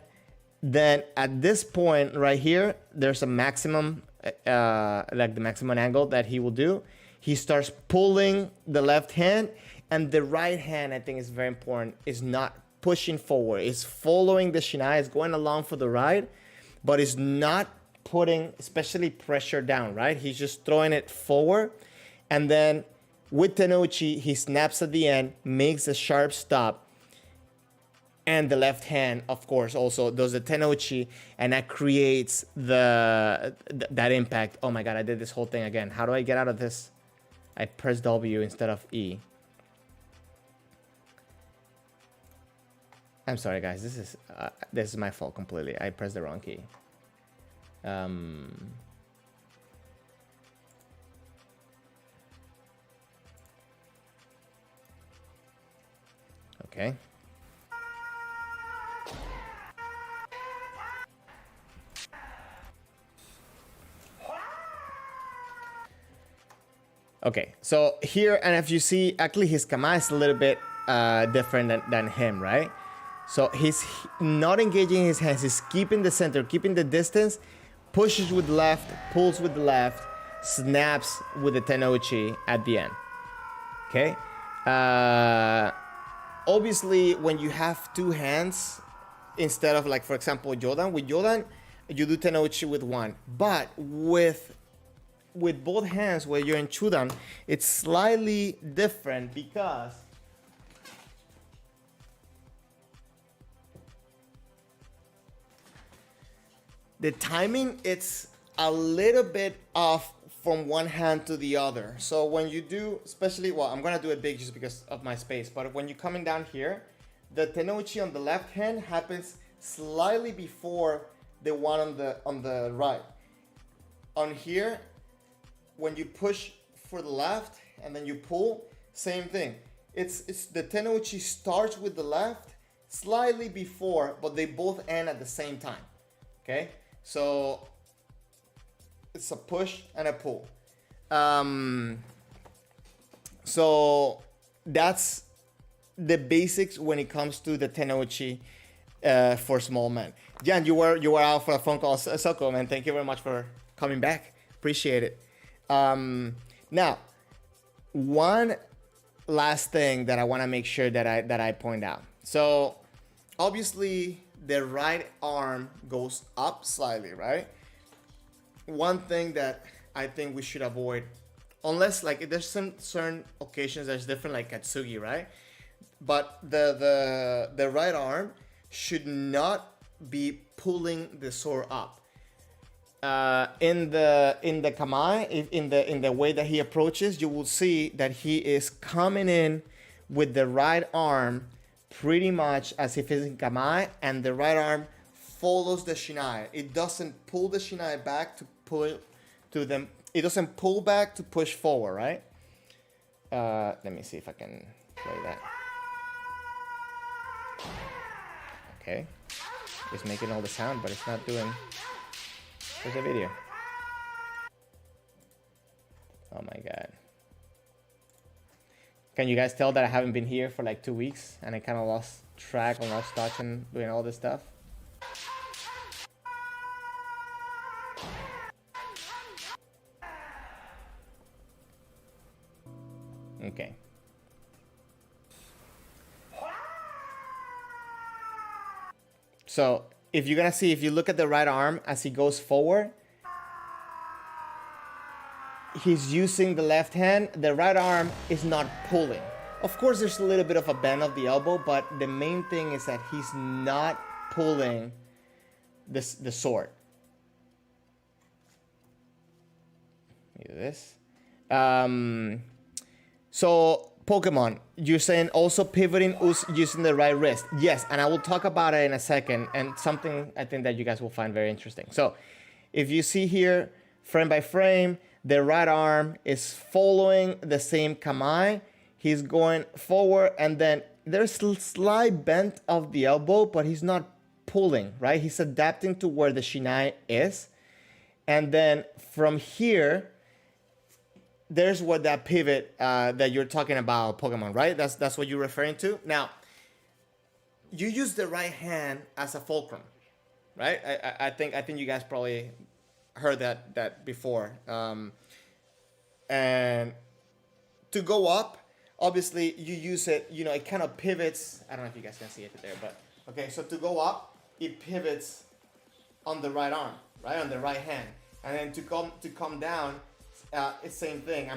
then at this point right here, there's a maximum like the maximum angle that he will do. He starts pulling the left hand, and the right hand, I think is very important, is not pushing forward. It's following the shinai, it's going along for the ride, but it's not putting especially pressure down, right? He's just throwing it forward, and then with tenouchi, he snaps at the end, makes a sharp stop, and the left hand, of course, also does the tenouchi, and that creates that impact. Oh my god, I did this whole thing again. How do I get out of this? I pressed W instead of E. I'm sorry, guys. This is my fault completely. I pressed the wrong key. Okay. Okay, so here, and if you see, actually his kama is a little bit different than him, right? So he's not engaging his hands, he's keeping the center, keeping the distance, pushes with the left, pulls with the left, snaps with the tenouchi at the end, okay? Obviously, when you have two hands, instead of like, for example, Jodan, with Jodan, you do tenouchi with one, but with both hands, where you're in Chudan, it's slightly different because the timing, it's a little bit off from one hand to the other. So when you do, especially, well, I'm gonna do it big just because of my space, but when you're coming down here, the tenouchi on the left hand happens slightly before the one on the right. On here, when you push for the left and then you pull, same thing. It's the tenouchi starts with the left slightly before, but they both end at the same time. Okay, so it's a push and a pull. So that's the basics when it comes to the tenouchi for small men. Jan, you were out for a phone call. Soko, man, thank you very much for coming back. Appreciate it. Now, one last thing that I want to make sure that I point out. So obviously the right arm goes up slightly, right? One thing that I think we should avoid, unless like there's some certain occasions that's different, like Katsugi, right? But the right arm should not be pulling the sword up. In the kamae, in the way that he approaches, you will see that he is coming in with the right arm pretty much as if it's in kamae, and the right arm follows the shinai. It doesn't pull the shinai back to pull to them. It doesn't pull back to push forward, right? Let me see if I can play that. Okay, it's making all the sound, but it's not doing. There's a video. Oh my god. Can you guys tell that I haven't been here for like 2 weeks and I kind of lost track and lost touch and doing all this stuff? Okay. So if you're gonna see, if you look at the right arm as he goes forward, he's using the left hand. The right arm is not pulling. Of course, there's a little bit of a bend of the elbow, but the main thing is that he's not pulling the sword. Let me do this. So Pokemon, you're saying also pivoting using the right wrist. Yes, and I will talk about it in a second, and something I think that you guys will find very interesting. So if you see here, frame by frame, the right arm is following the same kamae. He's going forward, and then there's a slight bend of the elbow, but he's not pulling, right? He's adapting to where the shinai is. And then from here, there's what that pivot that you're talking about, Pokemon, right? That's what you're referring to. Now, you use the right hand as a fulcrum, right? I think you guys probably heard that before. And to go up, obviously you use it. You know, it kind of pivots. I don't know if you guys can see it there, but okay. So to go up, it pivots on the right arm, right, on the right hand, and then to come down. It's same thing.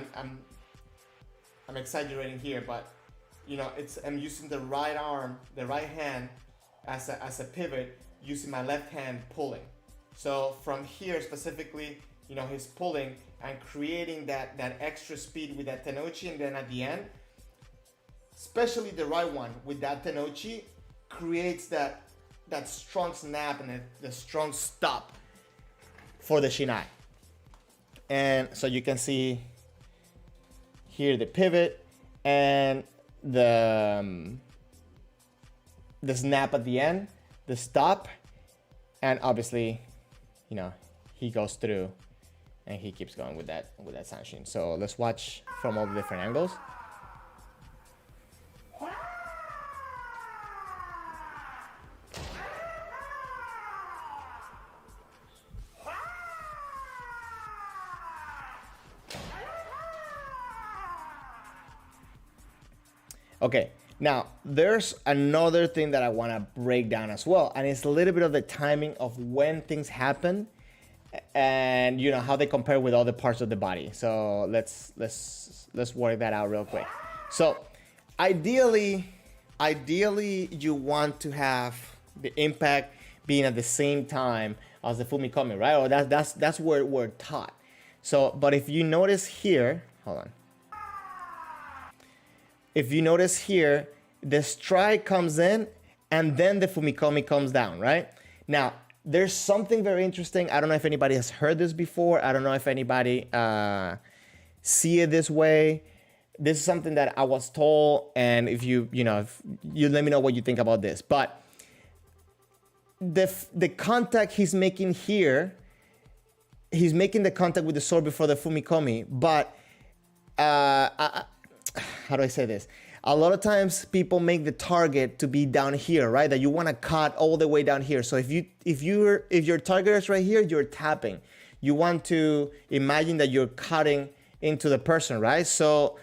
I'm exaggerating here, but you know, I'm using the right arm, the right hand as a pivot, using my left hand pulling. So from here specifically, you know, he's pulling and creating that extra speed with that tenouchi, and then at the end, especially the right one with that tenouchi, creates that strong snap and the strong stop for the shinai. And so you can see here the pivot and the snap at the end, the stop, and obviously, you know, he goes through and he keeps going with that sanshin. So let's watch from all the different angles. Okay, now there's another thing that I want to break down as well, and it's a little bit of the timing of when things happen, and you know how they compare with other parts of the body. So let's work that out real quick. So ideally you want to have the impact being at the same time as the fumikomi, right? Or that's where we're taught. So, but if you notice here, hold on. If you notice here, the strike comes in and then the fumikomi comes down, right? Now, there's something very interesting. I don't know if anybody has heard this before. I don't know if anybody see it this way. This is something that I was told, and if you let me know what you think about this. But the contact he's making here, he's making the contact with the sword before the fumikomi, but how do I say this? A lot of times people make the target to be down here, right? That you want to cut all the way down here. So if your target is right here, you're tapping. You want to imagine that you're cutting into the person, right? So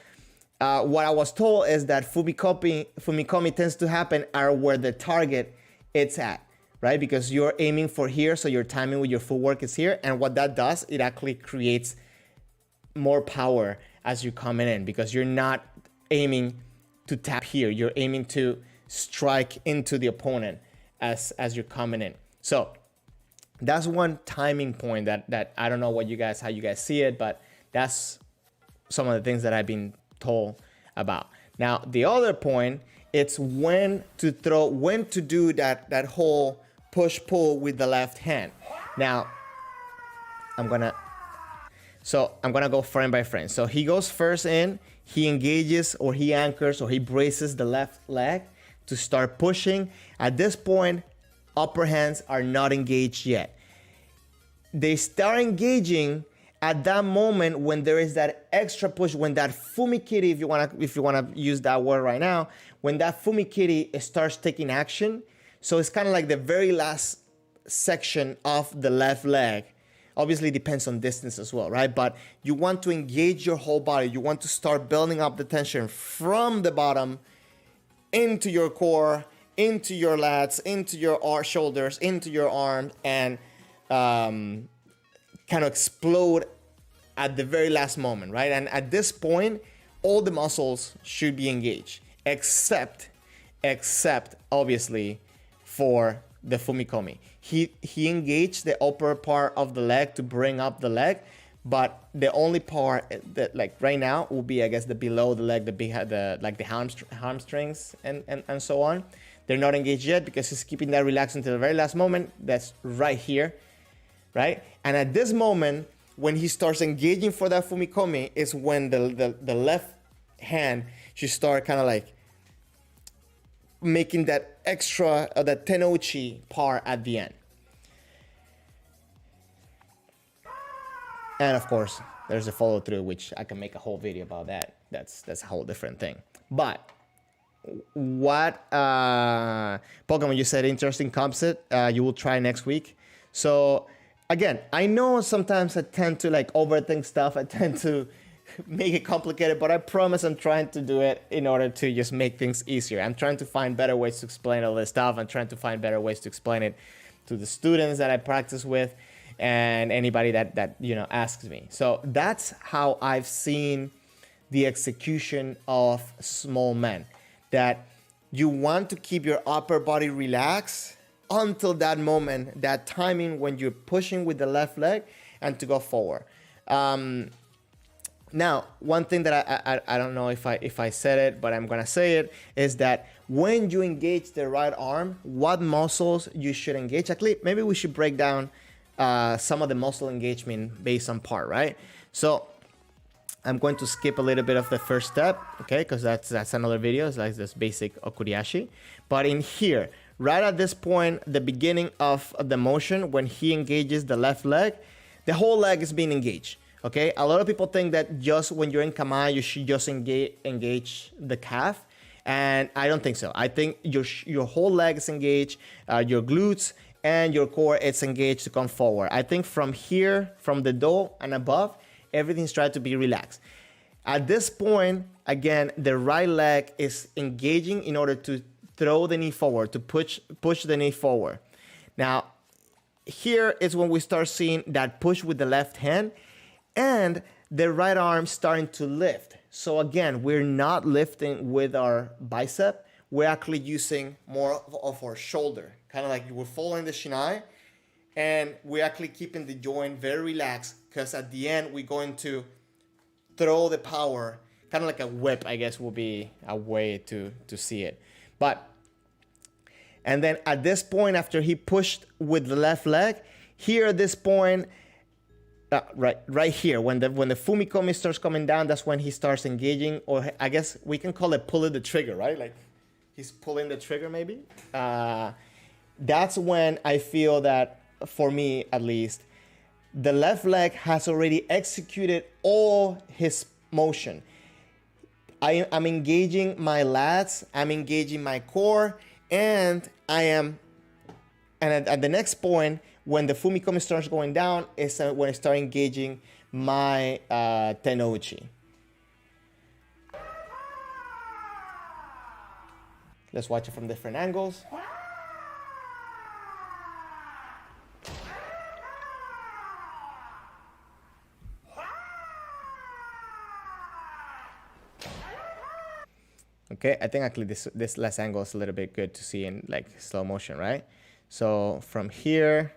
what I was told is that fumikomi tends to happen are where the target it's at. right? Because you're aiming for here, so your timing with your footwork is here. And what that does, it actually creates more power as you're coming in, because you're not aiming to tap here. You're aiming to strike into the opponent as you're coming in. So that's one timing point that I don't know how you guys see it, but that's some of the things that I've been told about. Now, the other point, it's when to do that whole push-pull with the left hand. Now, I'm gonna go frame by frame. So he goes first in, he engages or he anchors or he braces the left leg to start pushing. At this point, upper hands are not engaged yet. They start engaging at that moment when there is that extra push, when that fumikiri, if you wanna use that word right now, when that fumikiri starts taking action. So it's kind of like the very last section of the left leg. Obviously, it depends on distance as well, right? But you want to engage your whole body. You want to start building up the tension from the bottom into your core, into your lats, into your shoulders, into your arms, and kind of explode at the very last moment, right? And at this point, all the muscles should be engaged, except obviously for the fumikomi. He engaged the upper part of the leg to bring up the leg, but the only part that like right now will be, I guess, the below the leg, the hamstrings and so on. They're not engaged yet because he's keeping that relaxed until the very last moment. That's right here, right? And at this moment, when he starts engaging for that fumikomi, is when the left hand should start kind of like making that extra, that tenouchi part at the end. And of course, there's a follow through, which I can make a whole video about that. That's a whole different thing. But what Pokemon, you said interesting concept you will try next week. So again, I know sometimes I tend to like overthink stuff. I tend to make it complicated, but I promise I'm trying to do it in order to just make things easier. I'm trying to find better ways to explain all this stuff. I'm trying to find better ways to explain it to the students that I practice with and anybody that asks me. So that's how I've seen the execution of small men, that you want to keep your upper body relaxed until that moment, that timing when you're pushing with the left leg and to go forward. Now, one thing that I don't know if I said it, but I'm gonna say it, is that when you engage the right arm, what muscles you should engage. Actually, maybe we should break down some of the muscle engagement based on part, right? So I'm going to skip a little bit of the first step, okay? Because that's another video. It's like this basic okuriashi. But in here, right at this point, the beginning of the motion, when he engages the left leg, the whole leg is being engaged. Okay, a lot of people think that just when you're in kama, you should just engage the calf, and I don't think so. I think your whole leg is engaged, your glutes and your core is engaged to come forward. I think from here, from the do and above, everything's trying to be relaxed. At this point, again, the right leg is engaging in order to throw the knee forward, to push the knee forward. Now, here is when we start seeing that push with the left hand, and the right arm starting to lift. So again, we're not lifting with our bicep. We're actually using more of our shoulder. Kind of like we're following the shiai, and we're actually keeping the joint very relaxed, because at the end, we're going to throw the power, kind of like a whip, I guess will be a way to see it. And then at this point, after he pushed with the left leg, here at this point, right here, when the fumikomi starts coming down, that's when he starts engaging, or I guess we can call it pulling the trigger, right? Like he's pulling the trigger maybe. That's when I feel that, for me at least, the left leg has already executed all his motion. I'm engaging my lats, I'm engaging my core, and at the next point, when the fumikomi starts going down, is when I start engaging my tenouchi. Let's watch it from different angles. Okay, I think actually this last angle is a little bit good to see in like slow motion, right? So from here,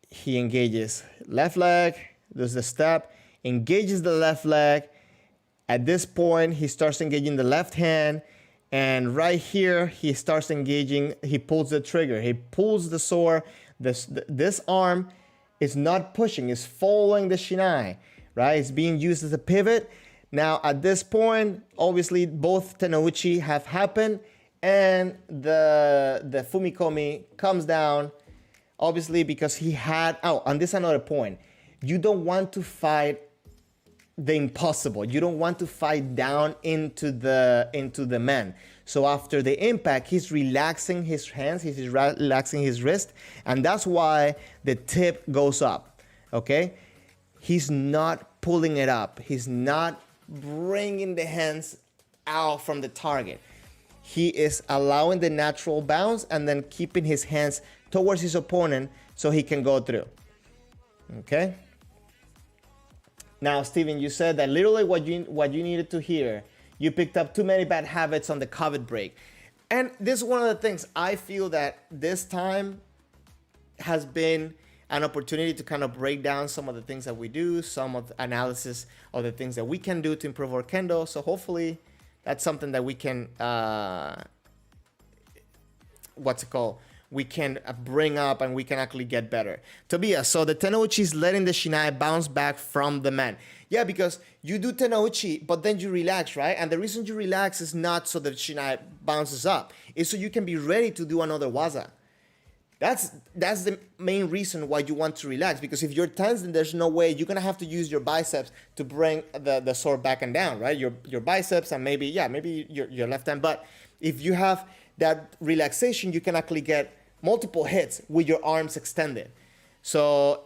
he engages left leg, does the step, engages the left leg. At this point, he starts engaging the left hand, and right here, he starts engaging, he pulls the trigger, he pulls the sword. This arm is not pushing, it's following the shiai, right? It's being used as a pivot. Now, at this point, obviously, both tenouchi have happened, and the fumikomi comes down, obviously, because he had, and this is another point. You don't want to fight the impossible. You don't want to fight down into the man. So after the impact, he's relaxing his hands, he's relaxing his wrist, and that's why the tip goes up, okay? He's not pulling it up. He's not bringing the hands out from the target. He is allowing the natural bounce and then keeping his hands towards his opponent so he can go through, okay? Now, Steven, you said that literally what you needed to hear, you picked up too many bad habits on the COVID break. And this is one of the things I feel that this time has been an opportunity to kind of break down some of the things that we do, some of the analysis of the things that we can do to improve our kendo. So hopefully that's something that we can, we can bring up and we can actually get better. Tobias, so the tenouchi is letting the shiai bounce back from the man. Yeah, because you do tenouchi, but then you relax, right? And the reason you relax is not so the shiai bounces up. It's so you can be ready to do another waza. That's the main reason why you want to relax, because if you're tense, then there's no way you're gonna have to use your biceps to bring the sword back and down, right? Your biceps and maybe your left hand. But if you have that relaxation, you can actually get multiple hits with your arms extended. So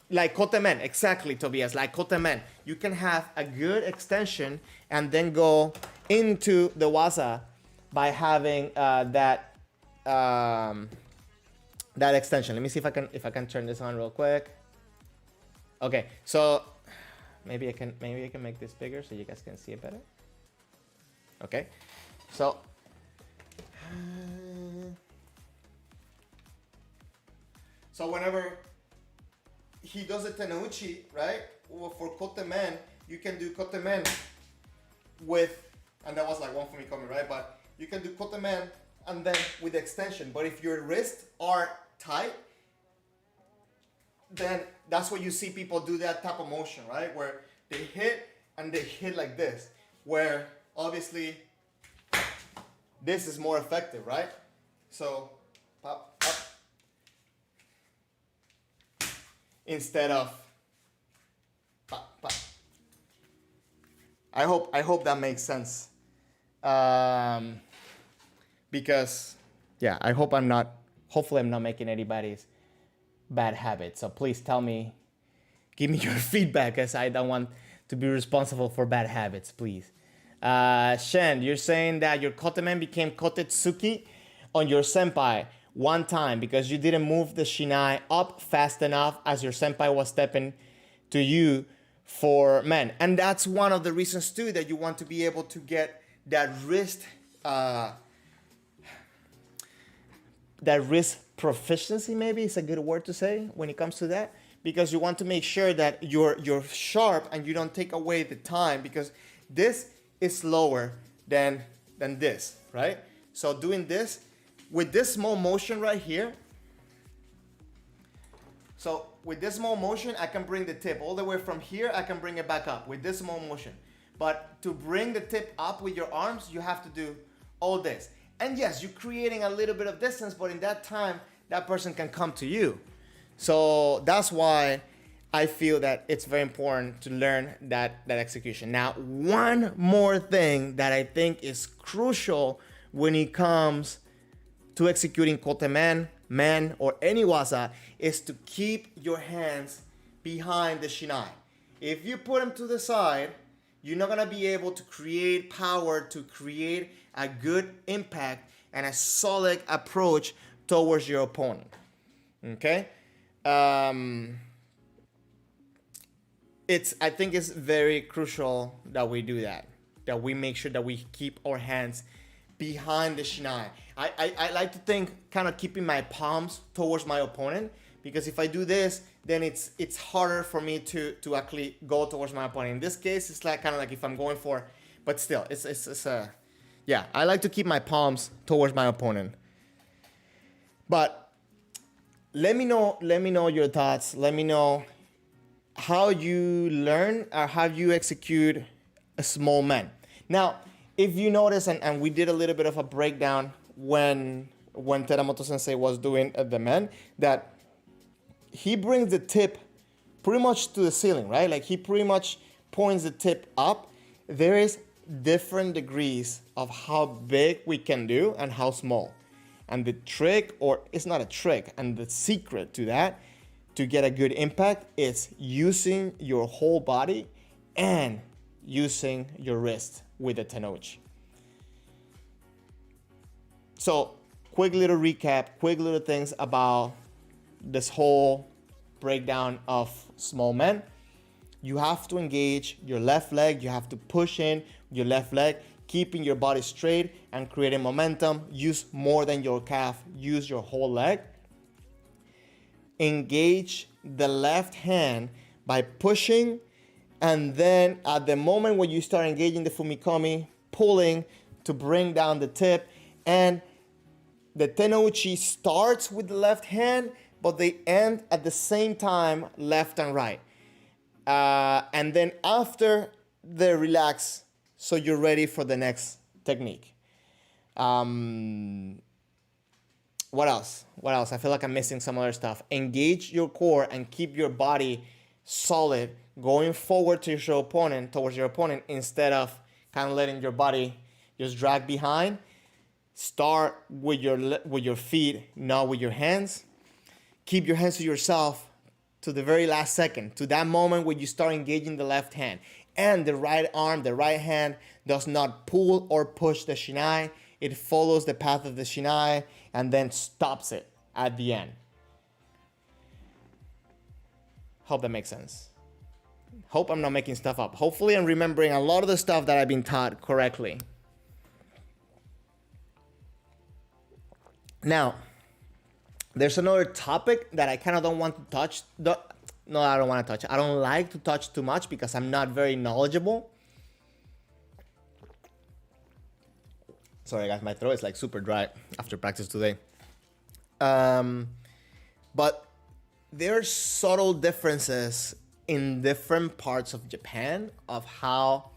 like kotemen, exactly, Tobias, like kotemen. You can have a good extension and then go into the waza by having that extension. Let me see if I can turn this on real quick. Okay, so maybe I can make this bigger so you guys can see it better. Okay, so whenever he does a tenouchi, right? Well, for kotemen, you can do kotemen with, and that was like one for me coming, right? But you can do kotemen and then with extension. But if your wrists are tight, then that's what you see people do that type of motion, right? Where they hit and they hit like this, where obviously this is more effective, right? So pop, up, instead of pop, pop. I hope that makes sense. Because yeah, hopefully I'm not making anybody's bad habits. So please tell me, give me your feedback, as I don't want to be responsible for bad habits, please. Shen, you're saying that your kotemen became kotetsuki on your senpai one time because you didn't move the shinai up fast enough as your senpai was stepping to you for men. And that's one of the reasons too that you want to be able to get that wrist proficiency, maybe is a good word to say when it comes to that, because you want to make sure that you're sharp and you don't take away the time, because this is slower than this, right? So doing this with this small motion right here. So with this small motion, I can bring the tip all the way from here. I can bring it back up with this small motion. But to bring the tip up with your arms, you have to do all this. And yes, you're creating a little bit of distance, but in that time, that person can come to you. So that's why I feel that it's very important to learn that execution. Now, one more thing that I think is crucial when it comes to executing kotemen, men, or any waza is to keep your hands behind the shinai. If you put them to the side, you're not gonna be able to create power, to create a good impact and a solid approach towards your opponent. Okay? I think it's very crucial that we do that. That we make sure that we keep our hands behind the shinai. I like to think kind of keeping my palms towards my opponent, because if I do this, then it's harder for me to actually go towards my opponent. In this case, it's like kind of like if I'm going for, but still, it's yeah, I like to keep my palms towards my opponent. But let me know your thoughts. Let me know how you learn or how you execute a small man. Now, if you notice, and we did a little bit of a breakdown when Teramoto Sensei was doing the men, that he brings the tip pretty much to the ceiling, right? Like he pretty much points the tip up. There is different degrees of how big we can do and how small. And the trick, or it's not a trick, and the secret to that, to get a good impact, is using your whole body and using your wrist with the tenouchi. So, quick little recap, quick little things about this whole breakdown of small men. You have to engage your left leg, you have to push in your left leg, keeping your body straight and creating momentum. Use more than your calf, use your whole leg. Engage the left hand by pushing, and then at the moment when you start engaging the fumikomi, pulling to bring down the tip. And the tenouchi starts with the left hand, but they end at the same time, left and right. And then after they relax, so you're ready for the next technique. What else? I feel like I'm missing some other stuff. Engage your core and keep your body solid, going forward to your opponent, towards your opponent, instead of kind of letting your body just drag behind. Start with your feet, not with your hands. Keep your hands to yourself to the very last second, to that moment when you start engaging the left hand. And the right arm, the right hand, does not pull or push the shinai. It follows the path of the shinai and then stops it at the end. Hope that makes sense. Hope I'm not making stuff up. Hopefully I'm remembering a lot of the stuff that I've been taught correctly. Now, there's another topic that I kind of don't want to touch. No, I don't want to touch. I don't like to touch too much because I'm not very knowledgeable. Sorry guys, my throat is like super dry after practice today. But there are subtle differences in different parts of Japan of how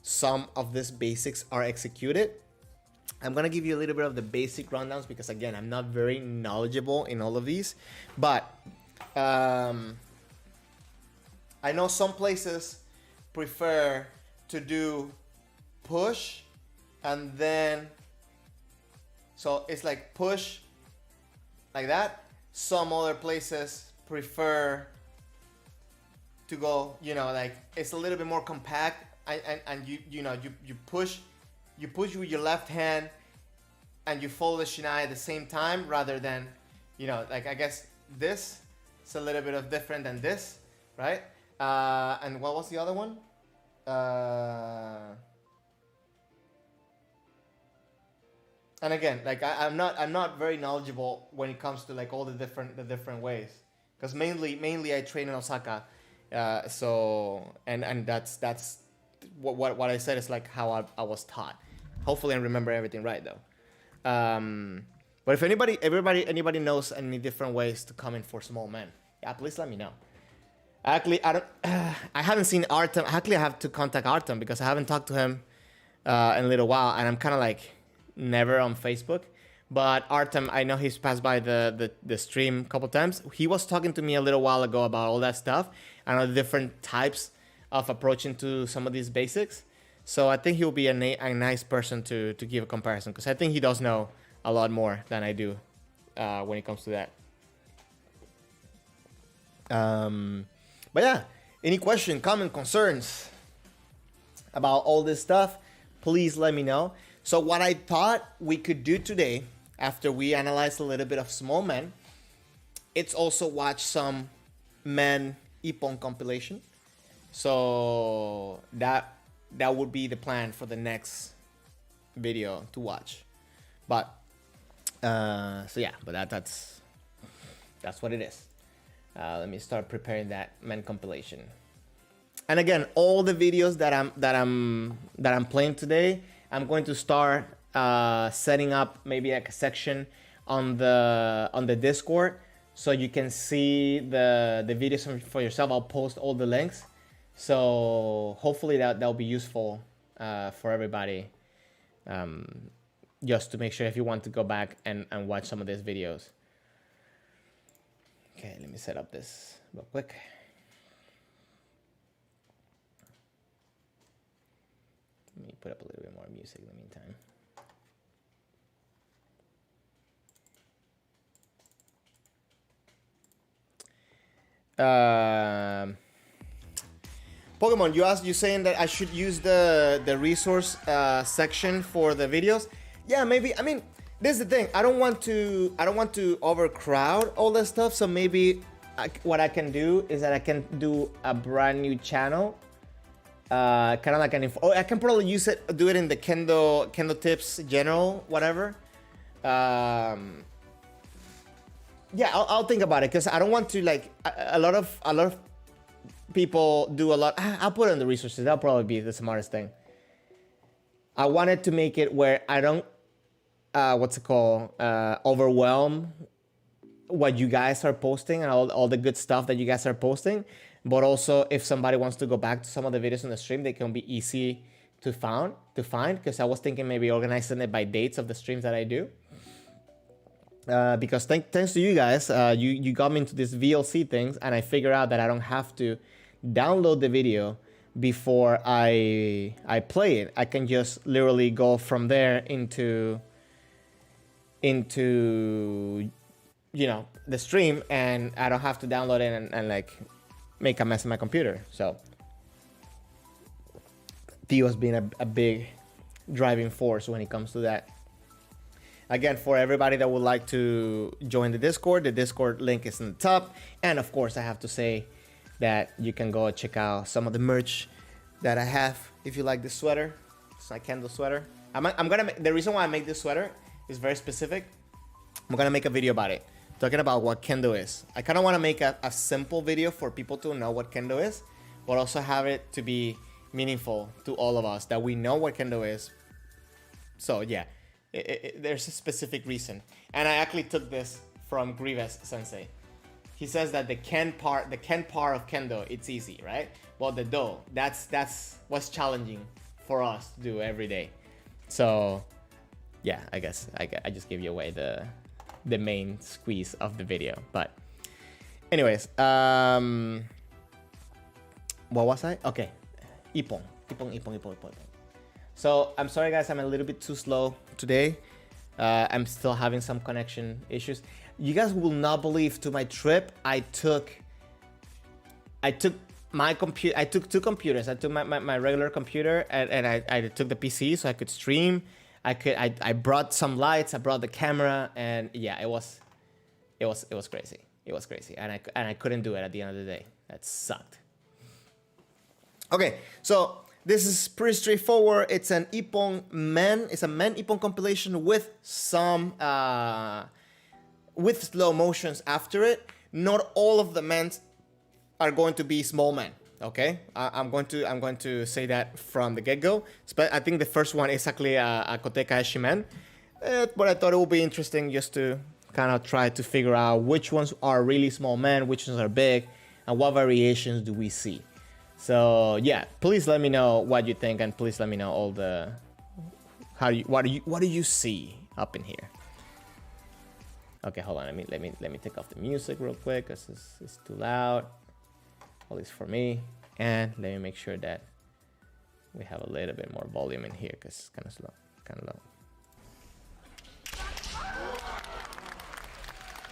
some of these basics are executed. I'm gonna give you a little bit of the basic rundowns because again, I'm not very knowledgeable in all of these, but I know some places prefer to do push and then, so it's like push like that. Some other places prefer to go, like it's a little bit more compact, and you push with your left hand and you follow the shinai at the same time, rather than, like I guess this is a little bit of different than this, right? And what was the other one? And again, like I'm not very knowledgeable when it comes to like all the different ways, because mainly I train in Osaka, so and that's what I said is like how I was taught. Hopefully I remember everything right though. But if anybody knows any different ways to come in for small men, yeah, please let me know. Actually, I haven't seen Artem. Actually, I have to contact Artem because I haven't talked to him in a little while, and I'm kind of like never on Facebook. But Artem, I know he's passed by the stream a couple times. He was talking to me a little while ago about all that stuff and all the different types of approaching to some of these basics. So I think he'll be a nice person to give a comparison, because I think he does know a lot more than I do when it comes to that. But yeah, any question, comment, concerns about all this stuff, please let me know. So what I thought we could do today, after we analyze a little bit of small men, it's also watch some men Ippon compilation. So that would be the plan for the next video to watch. But so yeah, but that's what it is. Let me start preparing that men compilation. And again, all the videos that I'm playing today, I'm going to start setting up maybe like a section on the Discord, so you can see the videos for yourself. I'll post all the links, so hopefully that'll be useful for everybody. Just to make sure if you want to go back and watch some of these videos. Okay, let me set up this real quick. Let me put up a little bit more music in the meantime. Pokemon, you saying that I should use the resource section for the videos? Yeah, maybe. I mean, this is the thing. I don't want to overcrowd all that stuff. So maybe what I can do is that I can do a brand new channel, kind of like an info. Oh, I can probably do it in the Kendo tips general, whatever. Yeah, I'll think about it, because I don't want to, like, a lot of people do a lot. I'll put it in the resources. That'll probably be the smartest thing. I wanted to make it where I don't overwhelm what you guys are posting and all the good stuff that you guys are posting, but also if somebody wants to go back to some of the videos on the stream, they can be easy to find, because I was thinking maybe organizing it by dates of the streams that I do. Because thanks to you guys, you got me into this VLC things, and I figured out that I don't have to download the video before I play it. I can just literally go from there into you know, the stream, and I don't have to download it and like make a mess in my computer. So Theo's been a big driving force when it comes to that. Again, for everybody that would like to join the Discord link is in the top. And of course, I have to say that you can go check out some of the merch that I have. If you like this sweater, it's my Kendo sweater. The reason why I make this sweater is very specific. I'm gonna make a video about it, talking about what Kendo is. I kind of want to make a simple video for people to know what Kendo is, but also have it to be meaningful to all of us, that we know what Kendo is. So yeah, there's a specific reason. And I actually took this from Grievous Sensei. He says that the Ken part of Kendo, it's easy, right? Well, the Do, that's what's challenging for us to do every day. So yeah, I guess I just gave you away the main squeeze of the video. But anyways, what was I? Okay, Ippon. So I'm sorry guys, I'm a little bit too slow today. I'm still having some connection issues. You guys will not believe, to my trip, I took my computer. I took two computers. I took my regular computer, and I took the PC so I could stream. I brought some lights. I brought the camera, and yeah, it was crazy. It was crazy, and I couldn't do it at the end of the day. That sucked. Okay, so this is pretty straightforward. It's an Ippon men. It's a men Ippon compilation with some with slow motions after it. Not all of the men are going to be small men. Okay, I'm going to say that from the get-go. But I think the first one is actually a Koteka Shimen. But I thought it would be interesting just to kind of try to figure out which ones are really small men, which ones are big, and what variations do we see. So yeah, please let me know what you think, and please let me know all the what do you see up in here. Okay, hold on. Let me take off the music real quick, because it's too loud. At least for me. And let me make sure that we have a little bit more volume in here, because it's kind of slow, kind of low.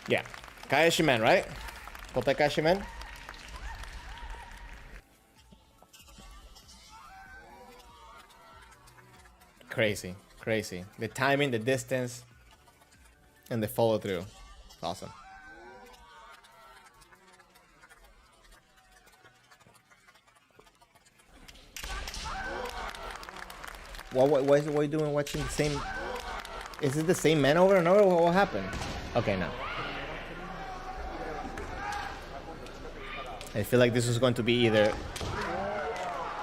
Yeah, Kayashimen, right? Koteka Shimen. Crazy. The timing, the distance, and the follow through. It's awesome. What is it? What are you doing watching the same? Is it the same man over and over? What happened? Okay, no. I feel like this was going to be either...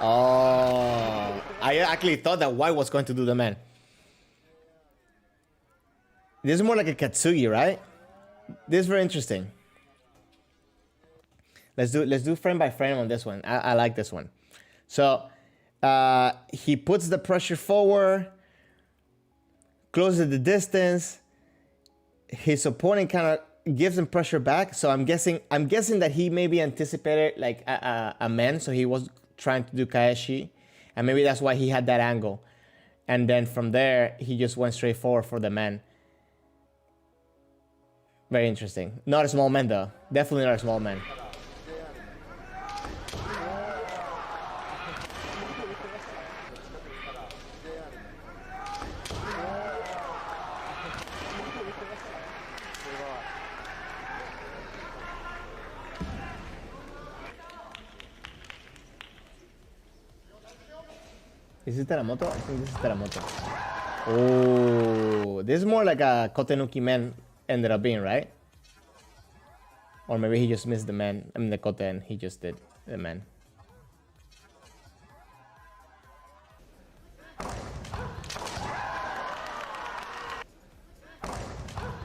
Oh, I actually thought that white was going to do the man. This is more like a Katsugi, right? This is very interesting. Let's do frame by frame on this one. I like this one. So he puts the pressure forward, closes the distance. His opponent kind of gives him pressure back. So I'm guessing that he maybe anticipated like a man, so he was trying to do kaeshi, and maybe that's why he had that angle. And then from there, he just went straight forward for the man. Very interesting. Not a small man though. Definitely not a small man. Is this Teramoto? I think this is Teramoto. Oh, this is more like a Kotenuki man ended up being, right? Or maybe he just missed the man. I mean the kote and he just did the man.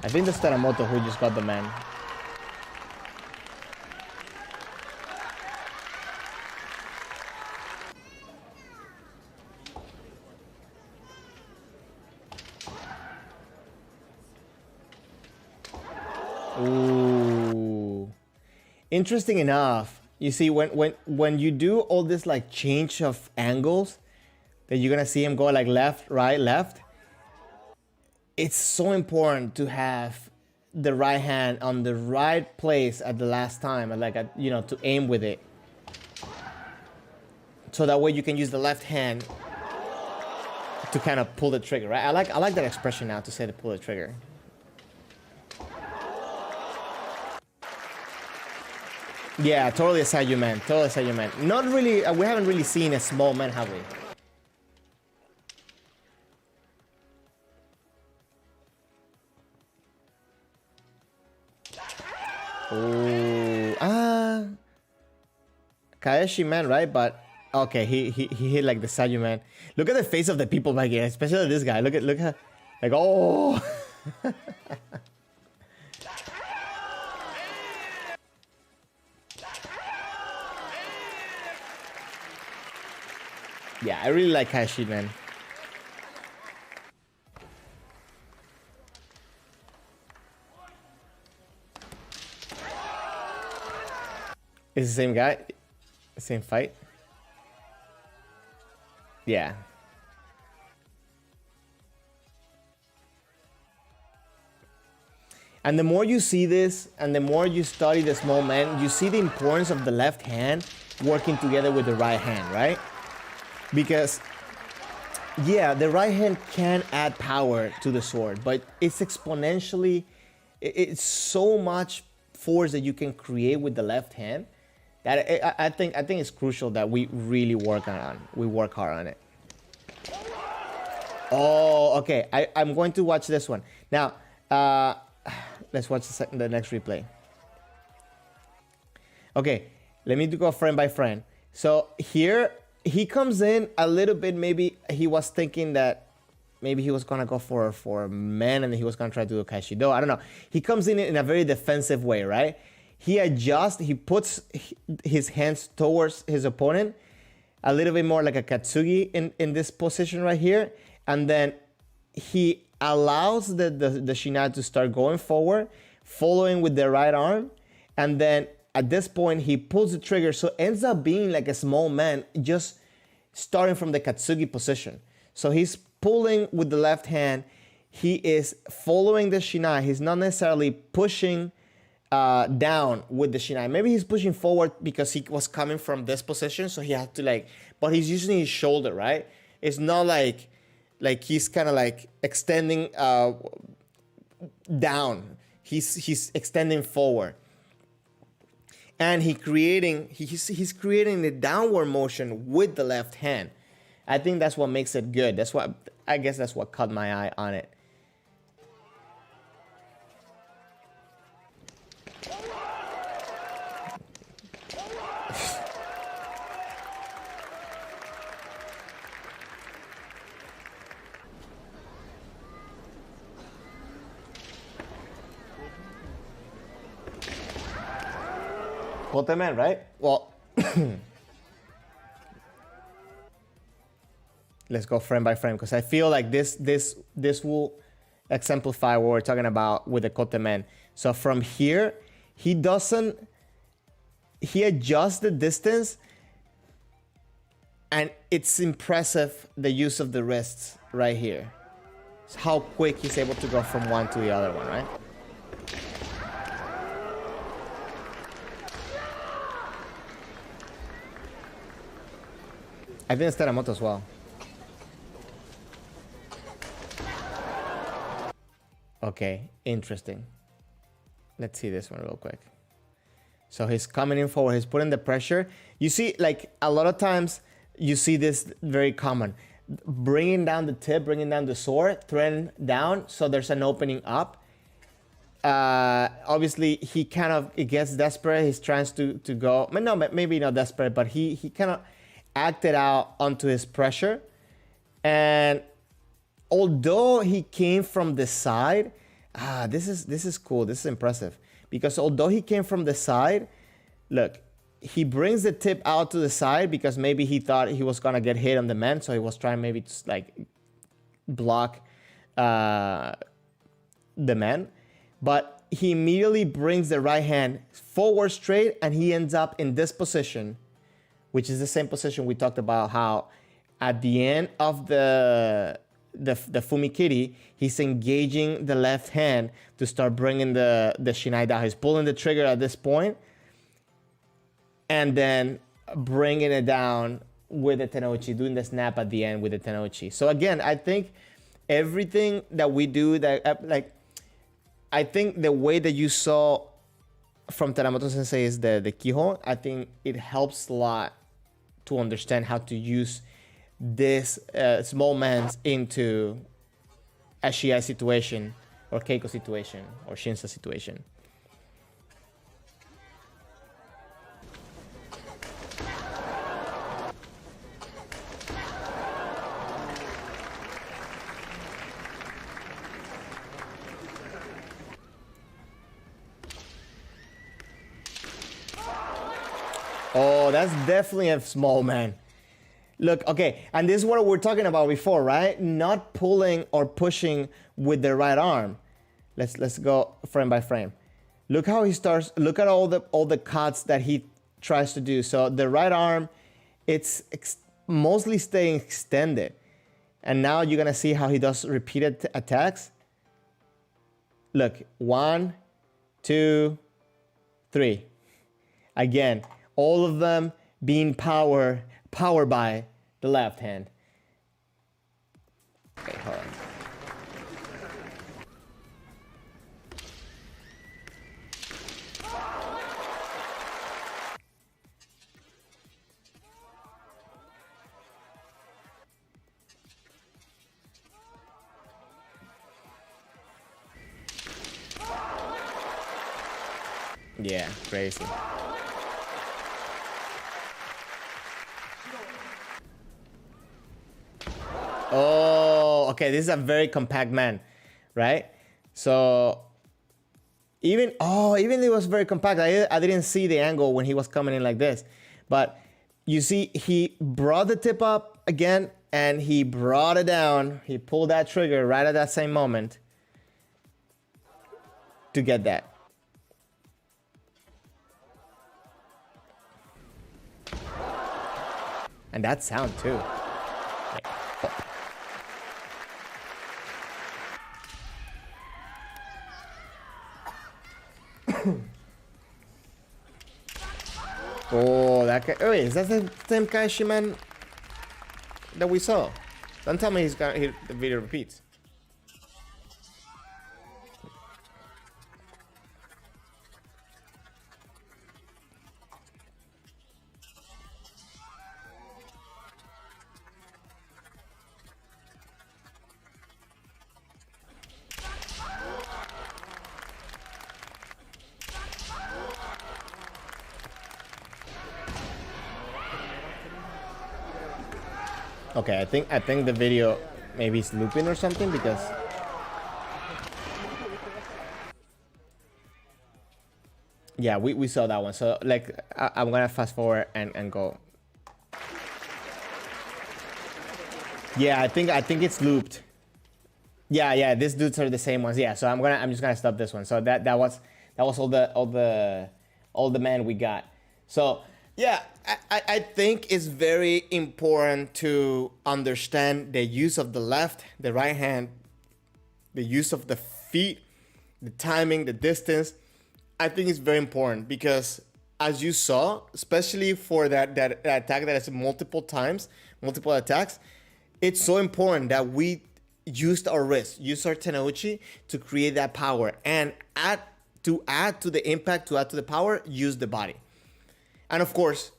I think that's Teramoto who just got the man. Ooh. Interesting enough, you see when you do all this like change of angles, that you're gonna see him go like left, right, left. It's so important to have the right hand on the right place at the last time, and like you know, to aim with it, so that way you can use the left hand to kind of pull the trigger, right? I like that expression now, to say to pull the trigger. Yeah, totally a Sayu man. Totally a Sayu man. Not really, we haven't really seen a small man, have we? Oh, Kaeshi man, right? But okay, he hit like the Sayu man. Look at the face of the people back here, especially this guy. Look how, like, oh. Yeah, I really like Kaeshi, man. It's the same guy? Same fight? Yeah. And the more you see this, and the more you study the small man, you see the importance of the left hand working together with the right hand, right? Because, yeah, the right hand can add power to the sword, but it's exponentially, it's so much force that you can create with the left hand that I think it's crucial that we really work on. We work hard on it. Oh, okay. I'm going to watch this one now. Let's watch the next replay. Okay, let me go frame by frame. So here he comes in a little bit. Maybe he was thinking that maybe he was gonna go for men and he was gonna try to do a Kashido. I don't know. He comes in a very defensive way, right? He adjusts. He puts his hands towards his opponent, a little bit more like a Katsugi in this position right here, and then he allows the shiai to start going forward, following with the right arm, and then at this point he pulls the trigger, so it ends up being like a small man just starting from the Katsugi position. So he's pulling with the left hand, he is following the shiai, he's not necessarily pushing down with the shiai. Maybe he's pushing forward because he was coming from this position, so he had to like, but he's using his shoulder, right? It's not like he's kind of like extending down. He's extending forward, and he's creating the downward motion with the left hand. I think that's what makes it good. That's what, I guess that's what caught my eye on it. Kotemen, right? Well, let's go frame by frame because I feel like this will exemplify what we're talking about with the kotemen. So from here, he adjusts the distance, and it's impressive the use of the wrists right here. It's how quick he's able to go from one to the other one, right? I think it's Teramoto as well. Okay, interesting. Let's see this one real quick. So he's coming in forward, he's putting the pressure. You see, like a lot of times you see this very common. Bringing down the tip, bringing down the sword, threading down so there's an opening up. Obviously he kind of gets desperate. He's trying to go, no, maybe not desperate, but he kind of acted out onto his pressure. And although he came from the side, this is cool. This is impressive because although he came from the side, look, he brings the tip out to the side because maybe he thought he was gonna get hit on the man, so he was trying maybe to like block the man. But he immediately brings the right hand forward straight, and he ends up in this position, which is the same position we talked about, how at the end of the fumikiri, he's engaging the left hand to start bringing the shinai down. He's pulling the trigger at this point and then bringing it down with the tenouchi, doing the snap at the end with the tenouchi. So again, I think everything that we do, that I think the way that you saw from Teramoto Sensei is the kihon. I think it helps a lot to understand how to use this small man's into a shiai situation or keiko situation or shinsa situation. Oh, that's definitely a small man. Look, okay, and this is what we're talking about before, right? Not pulling or pushing with the right arm. Let's go frame by frame. Look how he starts. Look at all the cuts that he tries to do. So the right arm, it's mostly staying extended, and now you're gonna see how he does repeated attacks. Look, 1, 2, 3. Again, all of them being powered by the left hand. Okay, hold on. Yeah, crazy. Oh, okay, this is a very compact man, right? So even it was very compact. I didn't see the angle when he was coming in like this. But you see, he brought the tip up again and he brought it down. He pulled that trigger right at that same moment to get that. And that sound too. Oh, that guy. Oh, wait, is that the same Kaishi man that we saw? Don't tell me the video repeats. Okay, I think the video maybe is looping or something because. Yeah, we saw that one. So like I'm gonna fast forward and go. Yeah, I think it's looped. Yeah, these dudes are the same ones. Yeah, so I'm just gonna stop this one. So that was all the men we got. So yeah, I think it's very important to understand the use of the left, the right hand, the use of the feet, the timing, the distance. I think it's very important because as you saw, especially for that attack that is multiple times, multiple attacks, it's so important that we used our wrist, use our tenouchi to create that power, and add to the impact, to add to the power, use the body. And of course,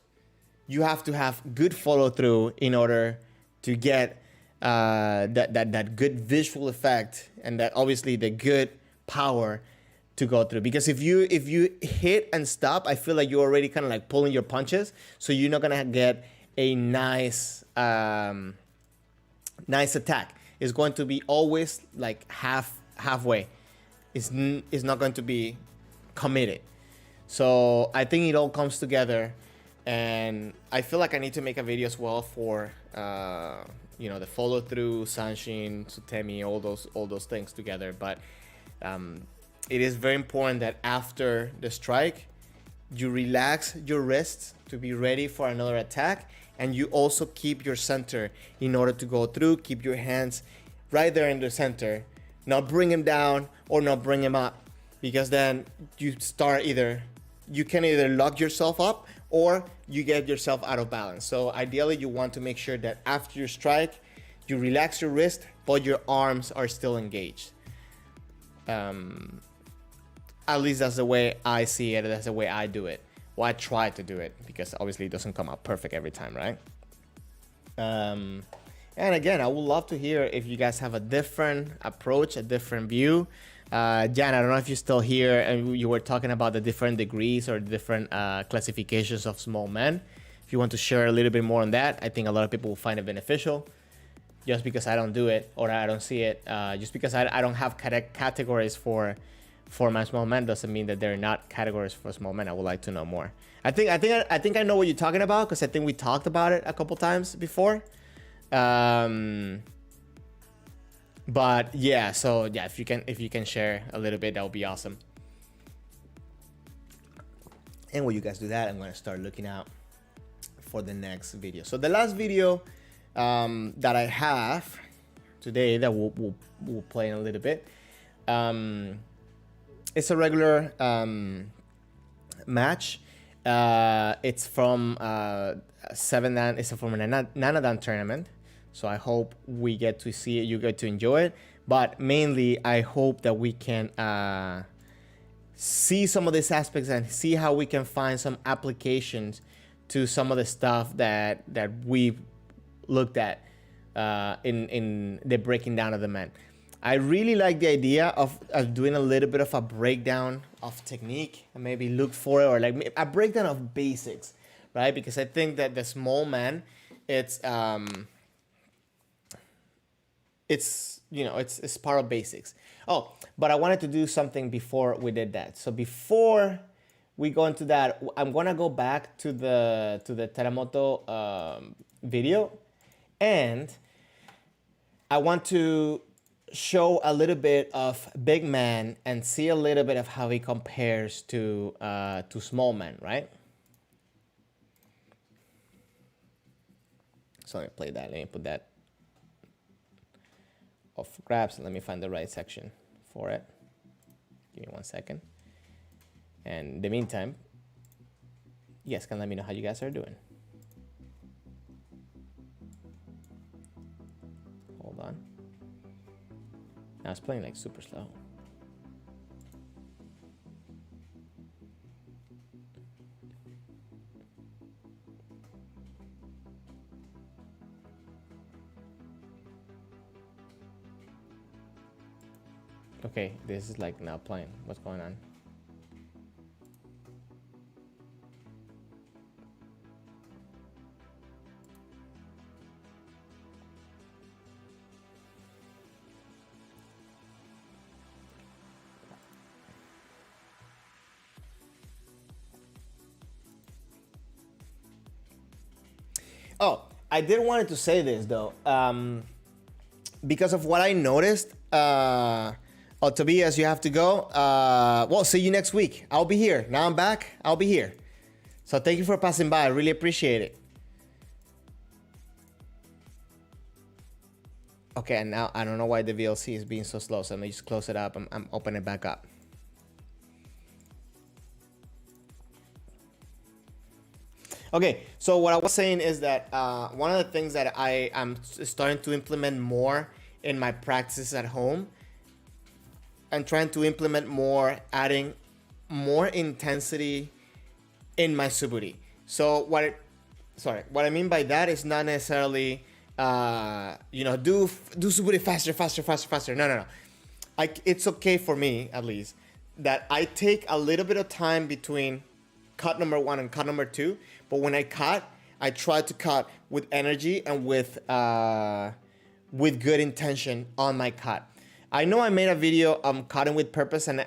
you have to have good follow through in order to get that good visual effect, and that obviously the good power to go through. Because if you hit and stop, I feel like you're already kind of like pulling your punches, so you're not gonna get a nice attack. It's going to be always like halfway. It's not going to be committed. So I think it all comes together, and I feel like I need to make a video as well for the follow through, sanshin, sutemi, all those things together. But it is very important that after the strike, you relax your wrists to be ready for another attack, and you also keep your center in order to go through. Keep your hands right there in the center, not bring them down or not bring them up, because then you can either lock yourself up or you get yourself out of balance. So ideally, you want to make sure that after your strike, you relax your wrist, but your arms are still engaged. At least that's the way I see it. That's the way I do it. Well, I try to do it, because obviously it doesn't come out perfect every time, right? And again, I would love to hear if you guys have a different approach, a different view. Jan, I don't know if you're still here, and you were talking about the different degrees or different classifications of small men. If you want to share a little bit more on that, I think a lot of people will find it beneficial. Just because I don't do it or I don't see it, just because I don't have categories for my small men doesn't mean that they're not categories for small men. I would like to know more. I think I know what you're talking about, because I think we talked about it a couple times before. But yeah, so yeah, if you can share a little bit, that would be awesome. And while you guys do that, I'm gonna start looking out for the next video. So the last video that I have today that we'll play in a little bit. It's a regular match. It's from 7 Dan. It's from a Nanadan tournament. So I hope we get to see it. You get to enjoy it. But mainly, I hope that we can see some of these aspects and see how we can find some applications to some of the stuff that we've looked at in the breaking down of the men. I really like the idea of doing a little bit of a breakdown of technique, and maybe look for it, or like a breakdown of basics, right? Because I think that the small man, it's part of basics. Oh, but I wanted to do something before we did that. So before we go into that, I'm gonna go back to the Teramoto video, and I want to show a little bit of big man and see a little bit of how he compares to small man, right? So let me play that. Let me put that off grabs, and let me find the right section for it. Give me 1 second. And in the meantime, you guys can let me know how you guys are doing. Hold on. Now it's playing like super slow. Okay, this is like now playing. What's going on? Oh, I did wanted to say this though, because of what I noticed. Oh, Tobias, you have to go. Well, see you next week. I'll be here. Now I'm back. I'll be here. So thank you for passing by. I really appreciate it. Okay, and now I don't know why the VLC is being so slow. So let me just close it up. I'm opening it back up. Okay, so what I was saying is that one of the things that I am starting to implement more in my practices at home, and trying to implement more, adding more intensity in my suburi. So what I mean by that is not necessarily do suburi faster. No. It's okay for me, at least, that I take a little bit of time between cut number 1 and cut number 2. But when I cut, I try to cut with energy and with good intention on my cut. I know I made a video cutting with purpose and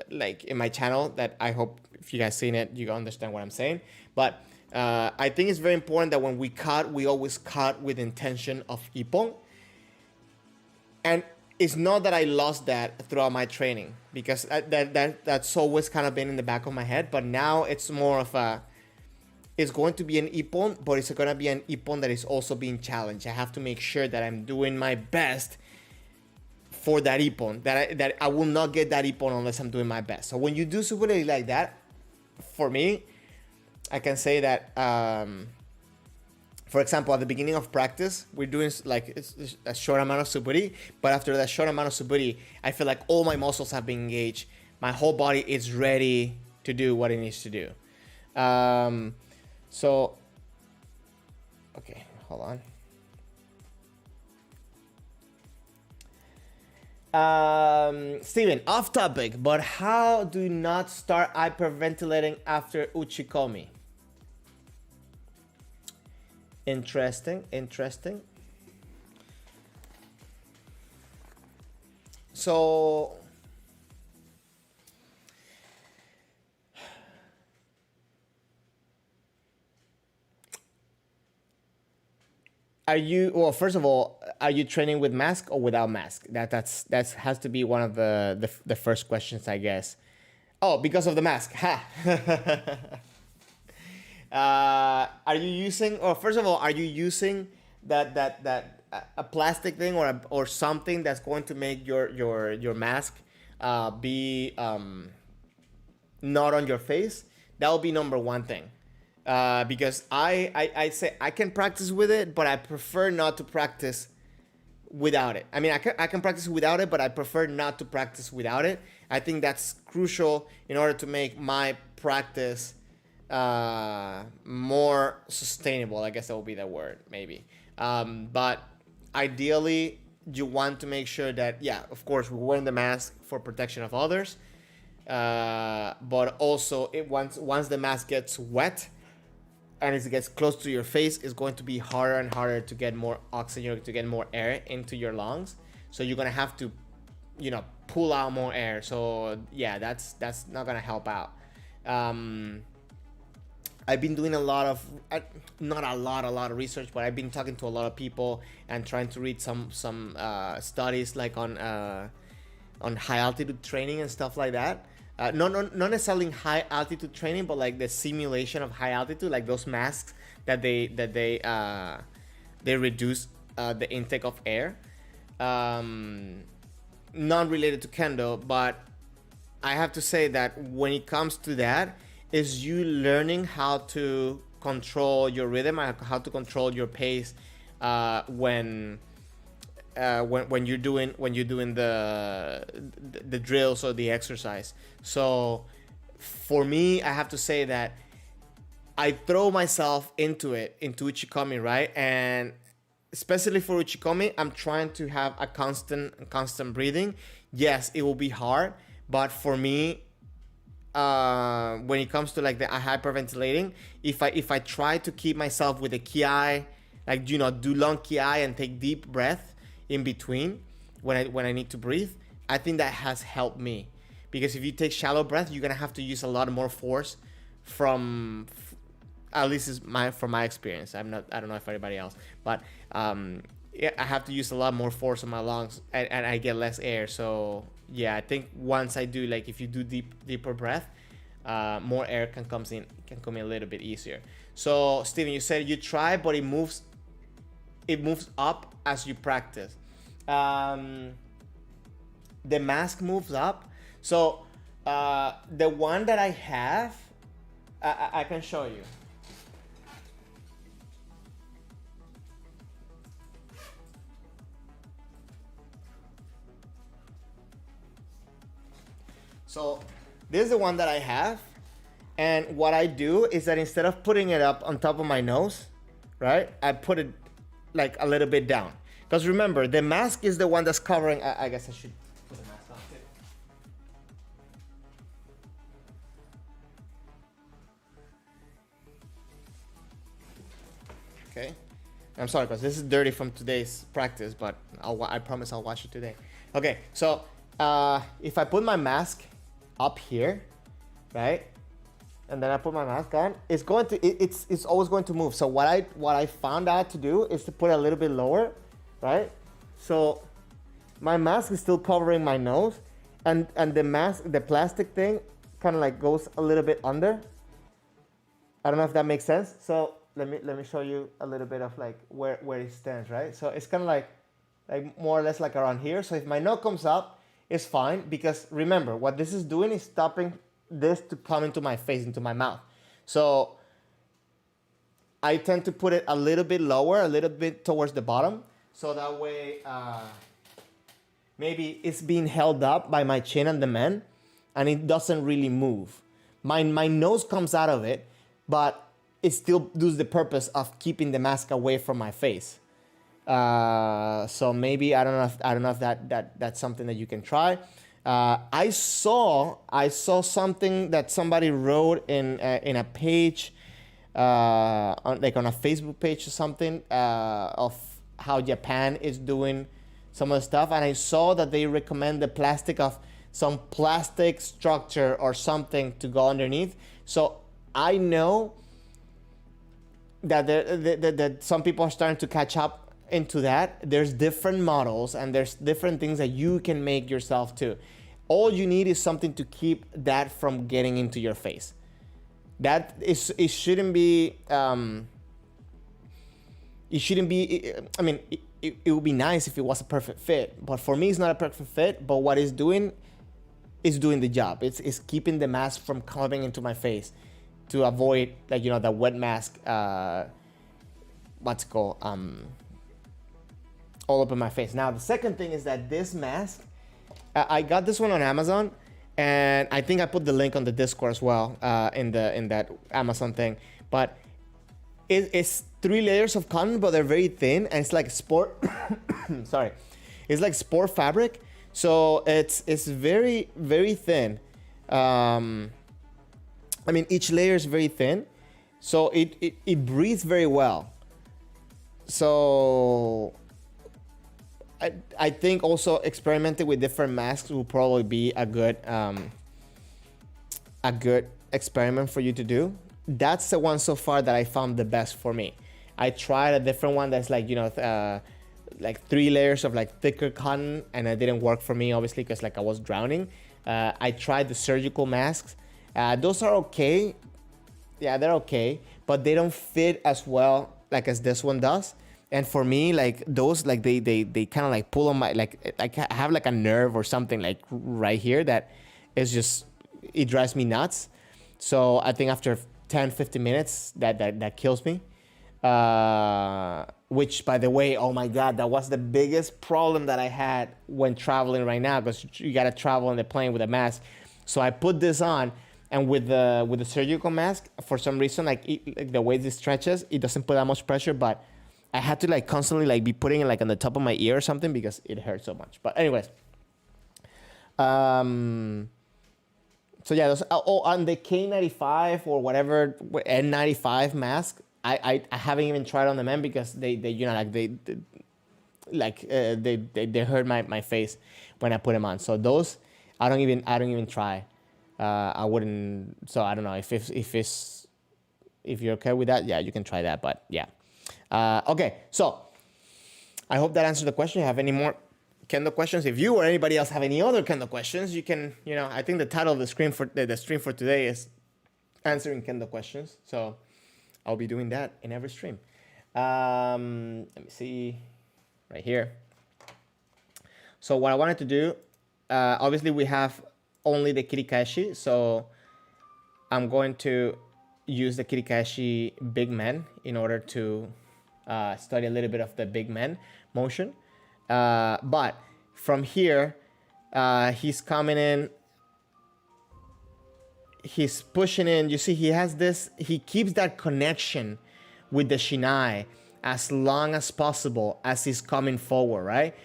like in my channel that I hope if you guys seen it, you understand what I'm saying. But I think it's very important that when we cut, we always cut with intention of ippon. And it's not that I lost that throughout my training, because that's always kind of been in the back of my head. But now it's more of it's going to be an ippon, but it's going to be an ippon that is also being challenged. I have to make sure that I'm doing my best for that ippon, that I will not get that ippon unless I'm doing my best. So when you do suburi like that, for me, I can say that, for example, at the beginning of practice, we're doing like a short amount of suburi, but after that short amount of suburi, I feel like all my muscles have been engaged. My whole body is ready to do what it needs to do. So, okay, hold on. Steven, off topic, but how do you not start hyperventilating after uchikomi? Interesting. So, first of all, are you training with mask or without mask? That has to be one of the first questions, I guess. Oh, because of the mask. Ha. Are you using, or first of all, are you using that a plastic thing or something that's going to make your mask be not on your face? That will be number one thing. Because I say I can practice with it, but I prefer not to practice without it. I mean, I can practice without it, but I prefer not to practice without it. I think that's crucial in order to make my practice more sustainable. I guess that will be the word, maybe. But ideally, you want to make sure that, yeah, of course, we're wearing the mask for protection of others. But also, once the mask gets wet, and as it gets close to your face, it's going to be harder and harder to get more oxygen, to get more air into your lungs. So you're gonna have to, pull out more air. So yeah, that's not gonna help out. I've been doing a lot of, not a lot of research, but I've been talking to a lot of people and trying to read some studies like on high altitude training and stuff like that. Not necessarily high altitude training, but like the simulation of high altitude, like those masks that they reduce the intake of air. Not related to Kendo, but I have to say that when it comes to that, is you learning how to control your rhythm, how to control your pace when you're doing the drills or the exercise. So for me, I have to say that I throw myself into Uchikomi, right? And especially for Uchikomi, I'm trying to have a constant breathing. Yes, it will be hard, but for me, when it comes to like the hyperventilating, if I try to keep myself with the kiai, like do long kiai and take deep breath in between when I need to breathe, I think that has helped me. Because if you take shallow breath, you're gonna have to use a lot more force from at least is from my experience. I don't know if anybody else, but yeah, I have to use a lot more force on my lungs, and I get less air. So yeah, I think once I do, like if you do deeper breath, more air can come in a little bit easier. So Steven, you said you try, but it moves up as you practice. The mask moves up. So the one that I have, I can show you. So this is the one that I have, and what I do is that instead of putting it up on top of my nose, right, I put it like a little bit down. Because remember, the mask is the one that's covering. I guess I should put the mask on too. Okay, I'm sorry because this is dirty from today's practice, but I promise I'll wash it today. Okay, so if I put my mask up here, right, and then I put my mask on, it's always going to move. So what I found out to do is to put it a little bit lower, right? So my mask is still covering my nose, and the plastic thing kind of like goes a little bit under. I don't know if that makes sense. So let me show you a little bit of like where it stands, right? So it's kind of like more or less like around here. So if my nose comes up, it's fine, because remember what this is doing is stopping this to come into my face, into my mouth. So I tend to put it a little bit lower, a little bit towards the bottom, so that way maybe it's being held up by my chin and the man, and it doesn't really move. My nose comes out of it, but it still does the purpose of keeping the mask away from my face. So maybe I don't know if that's something that you can try. I saw something that somebody wrote in a page, on a Facebook page or something, of how Japan is doing some of the stuff, and I saw that they recommend the plastic of some plastic structure or something to go underneath. So I know that that some people are starting to catch up into that. There's different models and there's different things that you can make yourself too. All you need is something to keep that from getting into your face. It shouldn't be I mean, it would be nice if it was a perfect fit, but for me it's not a perfect fit. But what it's doing is doing the job. It's keeping the mask from coming into my face to avoid, like, the wet mask, what's it called, all up in my face. Now the second thing is that this mask, I got this one on Amazon, and I think I put the link on the Discord as well, in that Amazon thing. But it's 3 layers of cotton, but they're very thin, and it's like sport. Sorry, it's like sport fabric. So it's very, very thin. I mean, each layer is very thin, so it breathes very well. So I think also experimenting with different masks will probably be a good experiment for you to do. That's the one so far that I found the best for me. I tried a different one that's like, like 3 layers of like thicker cotton, and it didn't work for me, obviously, because like I was drowning. I tried the surgical masks. Those are okay. Yeah, they're okay, but they don't fit as well like as this one does. And for me, like those, like they kind of like pull on my, like I have like a nerve or something like right here that is just, it drives me nuts. So I think after 10-15 minutes that kills me. Which, by the way, oh my God, that was the biggest problem that I had when traveling right now, because you gotta travel on the plane with a mask. So I put this on, and with the surgical mask, for some reason, like the way this stretches, it doesn't put that much pressure, but I had to like constantly like be putting it like on the top of my ear or something because it hurts so much. But anyways, so yeah, those, on the K95 or whatever N95 mask, I haven't even tried on the men because they hurt my face when I put them on. So those I don't even try. I wouldn't. So I don't know if it's if you're okay with that, yeah, you can try that. But yeah. Okay, so I hope that answered the question. You have any more Kendo questions? If you or anybody else have any other Kendo questions, you can, I think the title of the stream for today is answering Kendo questions. So I'll be doing that in every stream. Let me see right here. So what I wanted to do, obviously we have only the kirikaeshi. So I'm going to use the kirikaeshi big man in order to study a little bit of the big man motion. But from here, he's coming in, he's pushing in. You see, he has this, he keeps that connection with the shinai as long as possible as he's coming forward, right?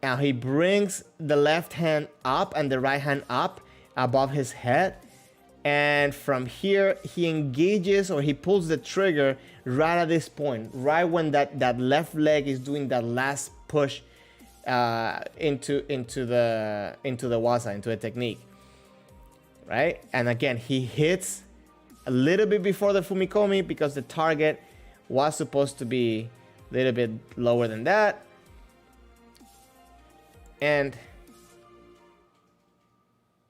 Now he brings the left hand up and the right hand up above his head. And from here, he engages or he pulls the trigger right at this point, right when that left leg is doing that last push into the waza, into a technique, right? And again, he hits a little bit before the fumikomi because the target was supposed to be a little bit lower than that. And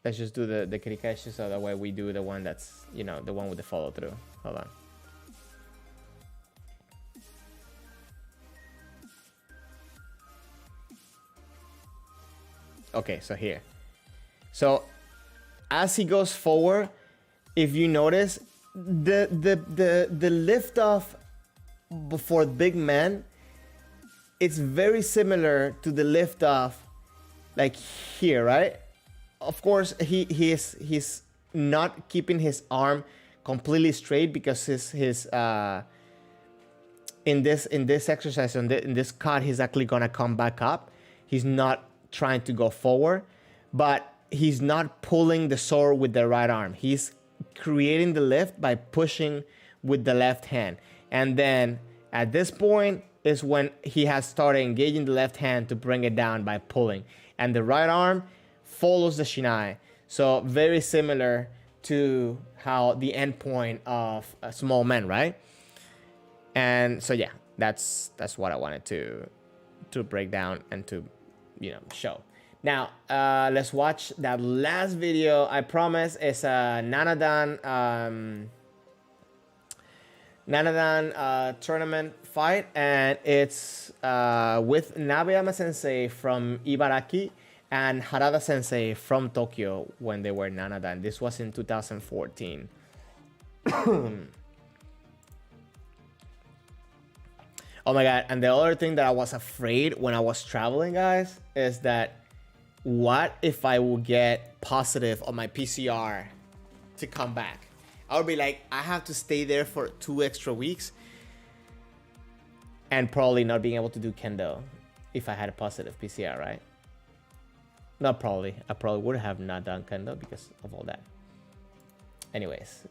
let's just do the kirikaeshi so that way we do the one that's, the one with the follow through. Hold on. Okay, so here. So as he goes forward, if you notice, the lift off before big man, it's very similar to the lift off like here, right? Of course, he's not keeping his arm completely straight because his in this exercise, in this cut, he's actually gonna come back up. He's not trying to go forward, but he's not pulling the sword with the right arm. He's creating the lift by pushing with the left hand. And then at this point is when he has started engaging the left hand to bring it down by pulling. And the right arm follows the shinai. So very similar to how the end point of a small man, right? And so yeah, that's what I wanted to break down and to show. Now let's watch that last video. I promise it's a Nanadan tournament fight, and it's with Nabeyama Sensei from Ibaraki and Harada Sensei from Tokyo when they were Nanadan. This was in 2014. Oh my god, and the other thing that I was afraid when I was traveling, guys, is that what if I will get positive on my PCR to come back? I would be like, I have to stay there for 2 extra weeks and probably not being able to do Kendo if I had a positive PCR, right? Not probably. I probably would have not done Kendo because of all that. Anyways,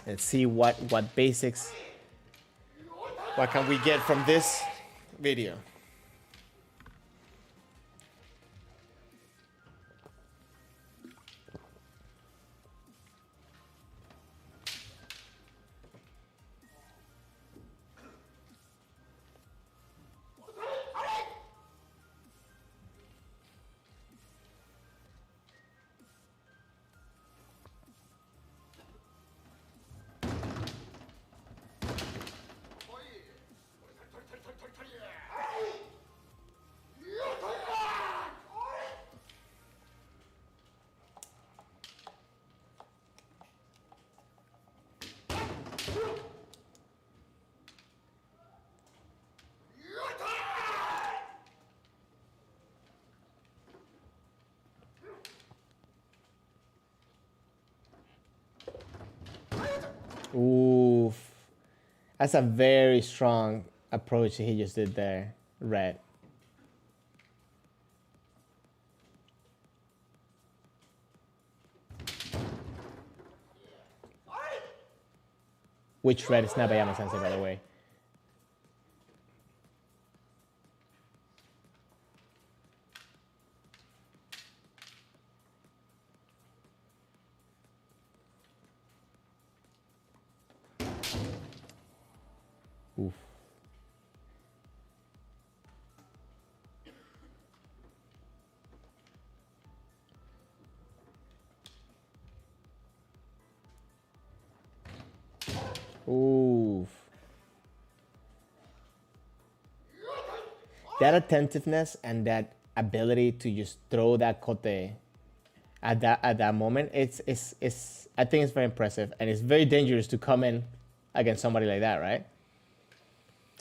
let's see what basics, what can we get from this video. Oof. That's a very strong approach he just did there, Red. Which red is Nabayama Sensei, by the way? Oof. Oof. That attentiveness and that ability to just throw that kote at that moment, it's I think it's very impressive, and it's very dangerous to come in against somebody like that, right?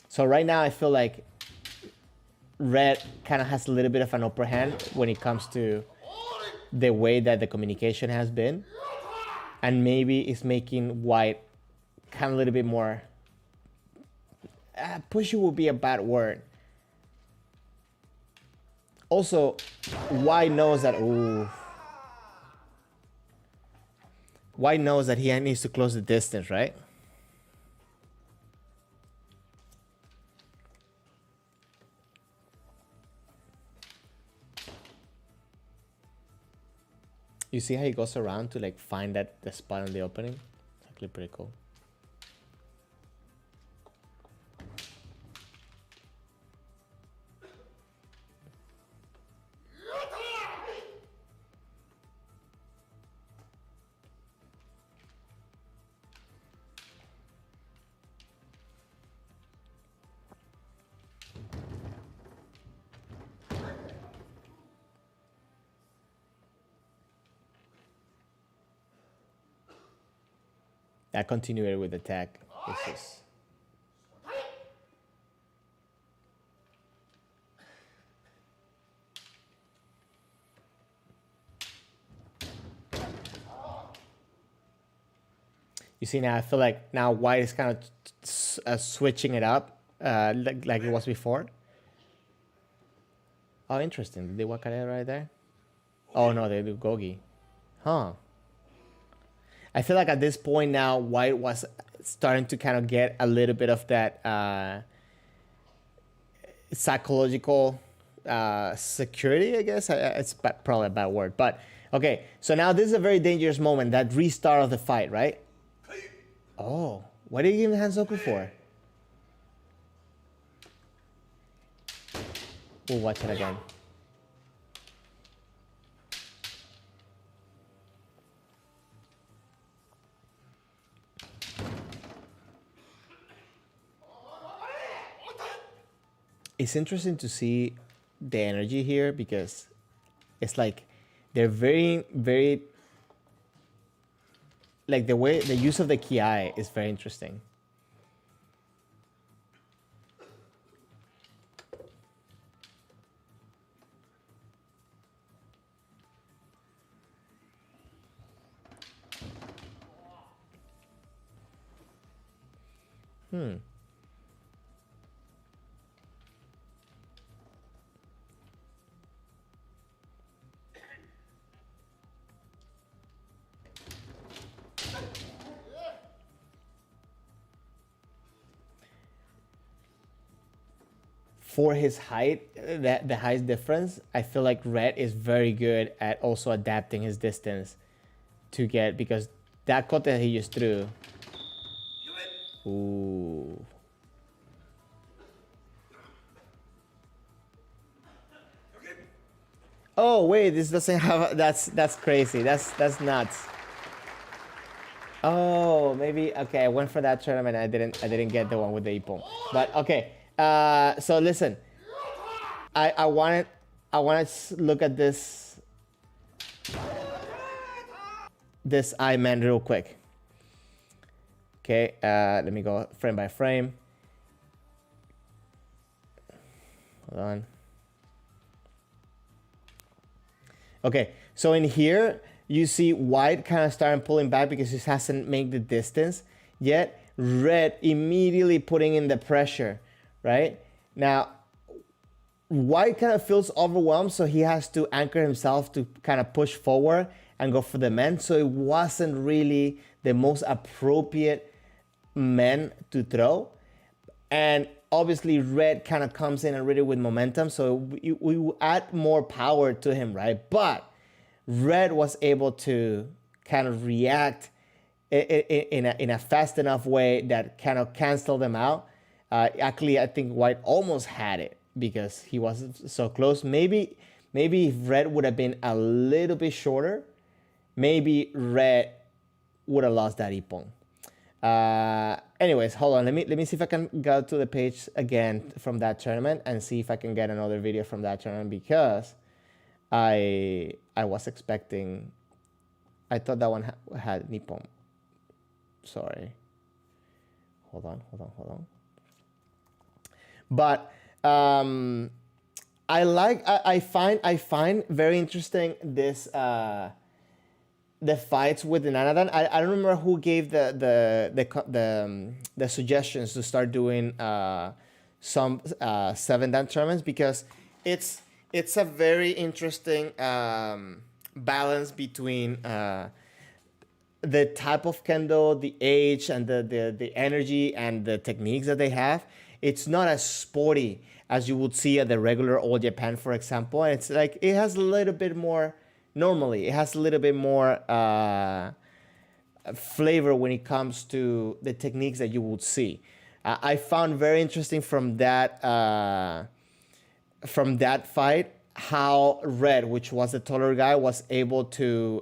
So right now I feel like red kind of has a little bit of an upper hand when it comes to the way that the communication has been, and maybe it's making white kind of a little bit more pushy would be a bad word. Also, white knows that white knows that he needs to close the distance, right? You see how he goes around to like find the spot on the opening? It's actually pretty cool. That continued with attack. It's just... You see now, I feel like now white is kind of switching it up like it was before. Oh, interesting. Did they wakare right there? Oh, no, they do gogi. Huh. I feel like at this point now, white was starting to kind of get a little bit of that psychological security, I guess. It's probably a bad word. But, okay, so now this is a very dangerous moment, that restart of the fight, right? Oh, what did you give him hands open for? We'll watch it again. It's interesting to see the energy here, because it's like they're very, very, like the use of the shiai is very interesting. For his height, the height difference, I feel like red is very good at also adapting his distance to get, because that kote that he just threw. Ooh. Oh wait, this doesn't have. That's crazy. That's nuts. Oh, maybe okay. I went for that tournament. I didn't get the one with the ippon. But okay. So listen. I wanted to look at this eye man real quick. Okay. Let me go frame by frame. Hold on. Okay, so in here, you see white kind of starting pulling back because he hasn't made the distance yet. Red immediately putting in the pressure, right? Now, white kind of feels overwhelmed, so he has to anchor himself to kind of push forward and go for the men. So it wasn't really the most appropriate men to throw. And obviously red kind of comes in and really with momentum, so we will add more power to him, right? But red was able to kind of react in a fast enough way that kind of canceled them out. Actually, I think white almost had it because he wasn't so close. Maybe if red would have been a little bit shorter, maybe red would have lost that ippon. Anyways, hold on. Let me see if I can go to the page again from that tournament and see if I can get another video from that tournament, because I was expecting. I thought that one had nippon. Sorry. Hold on. But I find very interesting this the fights with the Nanadan. I don't remember who gave the suggestions to start doing some 7-dan tournaments, because it's a very interesting balance between the type of kendo, the age, and the energy and the techniques that they have. It's not as sporty as you would see at the regular All Japan, for example. And it's like it has a little bit more. Normally, it has a little bit more flavor when it comes to the techniques that you would see. I found very interesting from that fight how red, which was the taller guy, was able to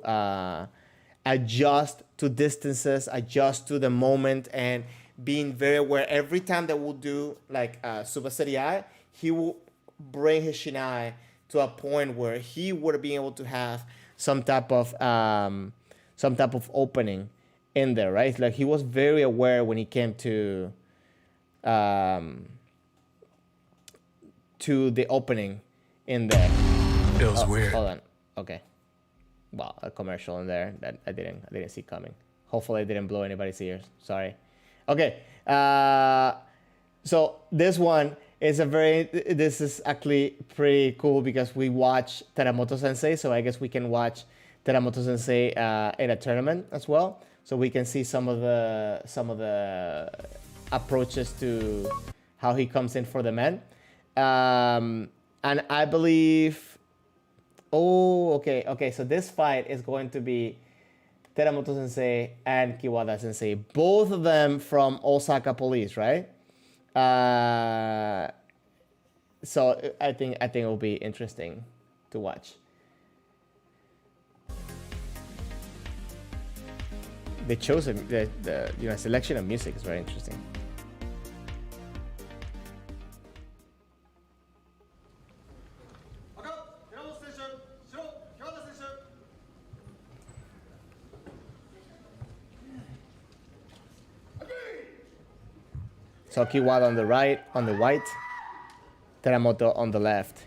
adjust to distances, adjust to the moment, and being very aware. Every time that we'll do like super shiai, he will bring his shinai to a point where he would be able to have some type of opening in there, right? Like he was very aware when he came to the opening in there. Feels weird. Hold on. Okay. Well, a commercial in there that I didn't see coming. Hopefully I didn't blow anybody's ears. Sorry. Okay. So this one is this is actually pretty cool because we watch Teramoto Sensei, so I guess we can watch Teramoto Sensei in a tournament as well, so we can see some of the approaches to how he comes in for the men. And I believe, okay, so this fight is going to be Teramoto Sensei and Kiwada Sensei, both of them from Osaka Police, right? So I think it will be interesting to watch. They chose the selection of music is very interesting. So Kiwada on the right, on the white, Teramoto on the left.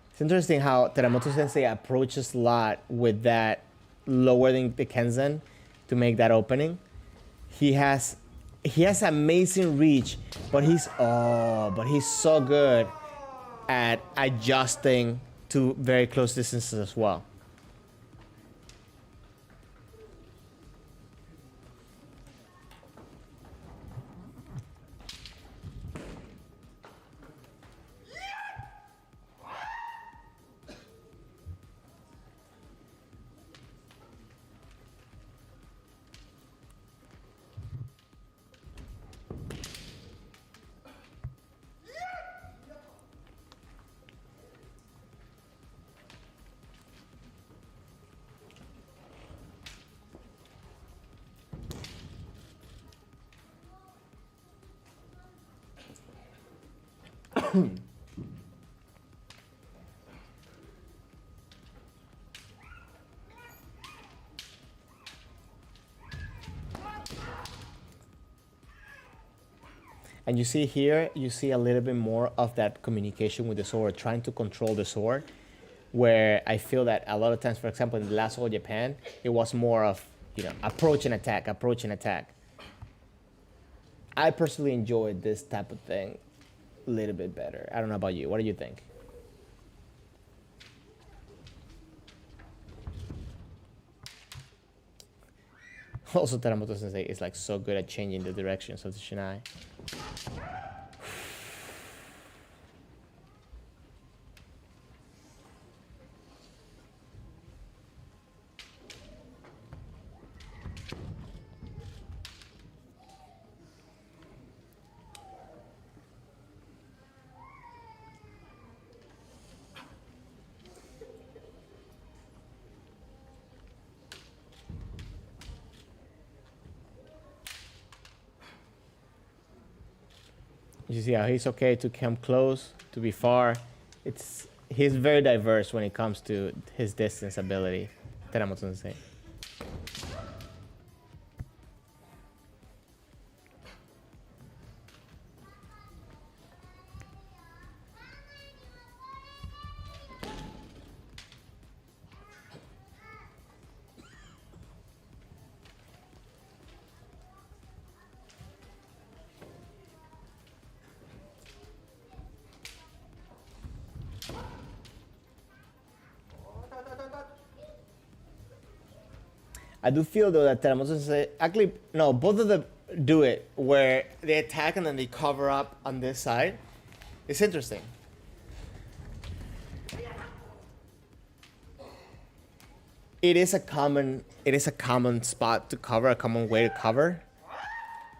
It's interesting how Teramoto Sensei approaches a lot with that lowering the Kenzen to make that opening. He has amazing reach, but he's so good at adjusting to very close distances as well. And you see here, you see a little bit more of that communication with the sword, trying to control the sword, where I feel that a lot of times, for example, in the last All Japan, it was more of, you know, approach and attack, approach and attack. I personally enjoyed this type of thing a little bit better. I don't know about you. What do you think? Also, Teramoto Sensei is like so good at changing the directions of the shiai. You see how he's okay to come close, to be far. He's very diverse when it comes to his distance ability, Teramoto Sensei. I do feel though that Teramoto Sensei, actually, no, both of them do it where they attack and then they cover up on this side. It's interesting. It is a common spot to cover, a common way to cover.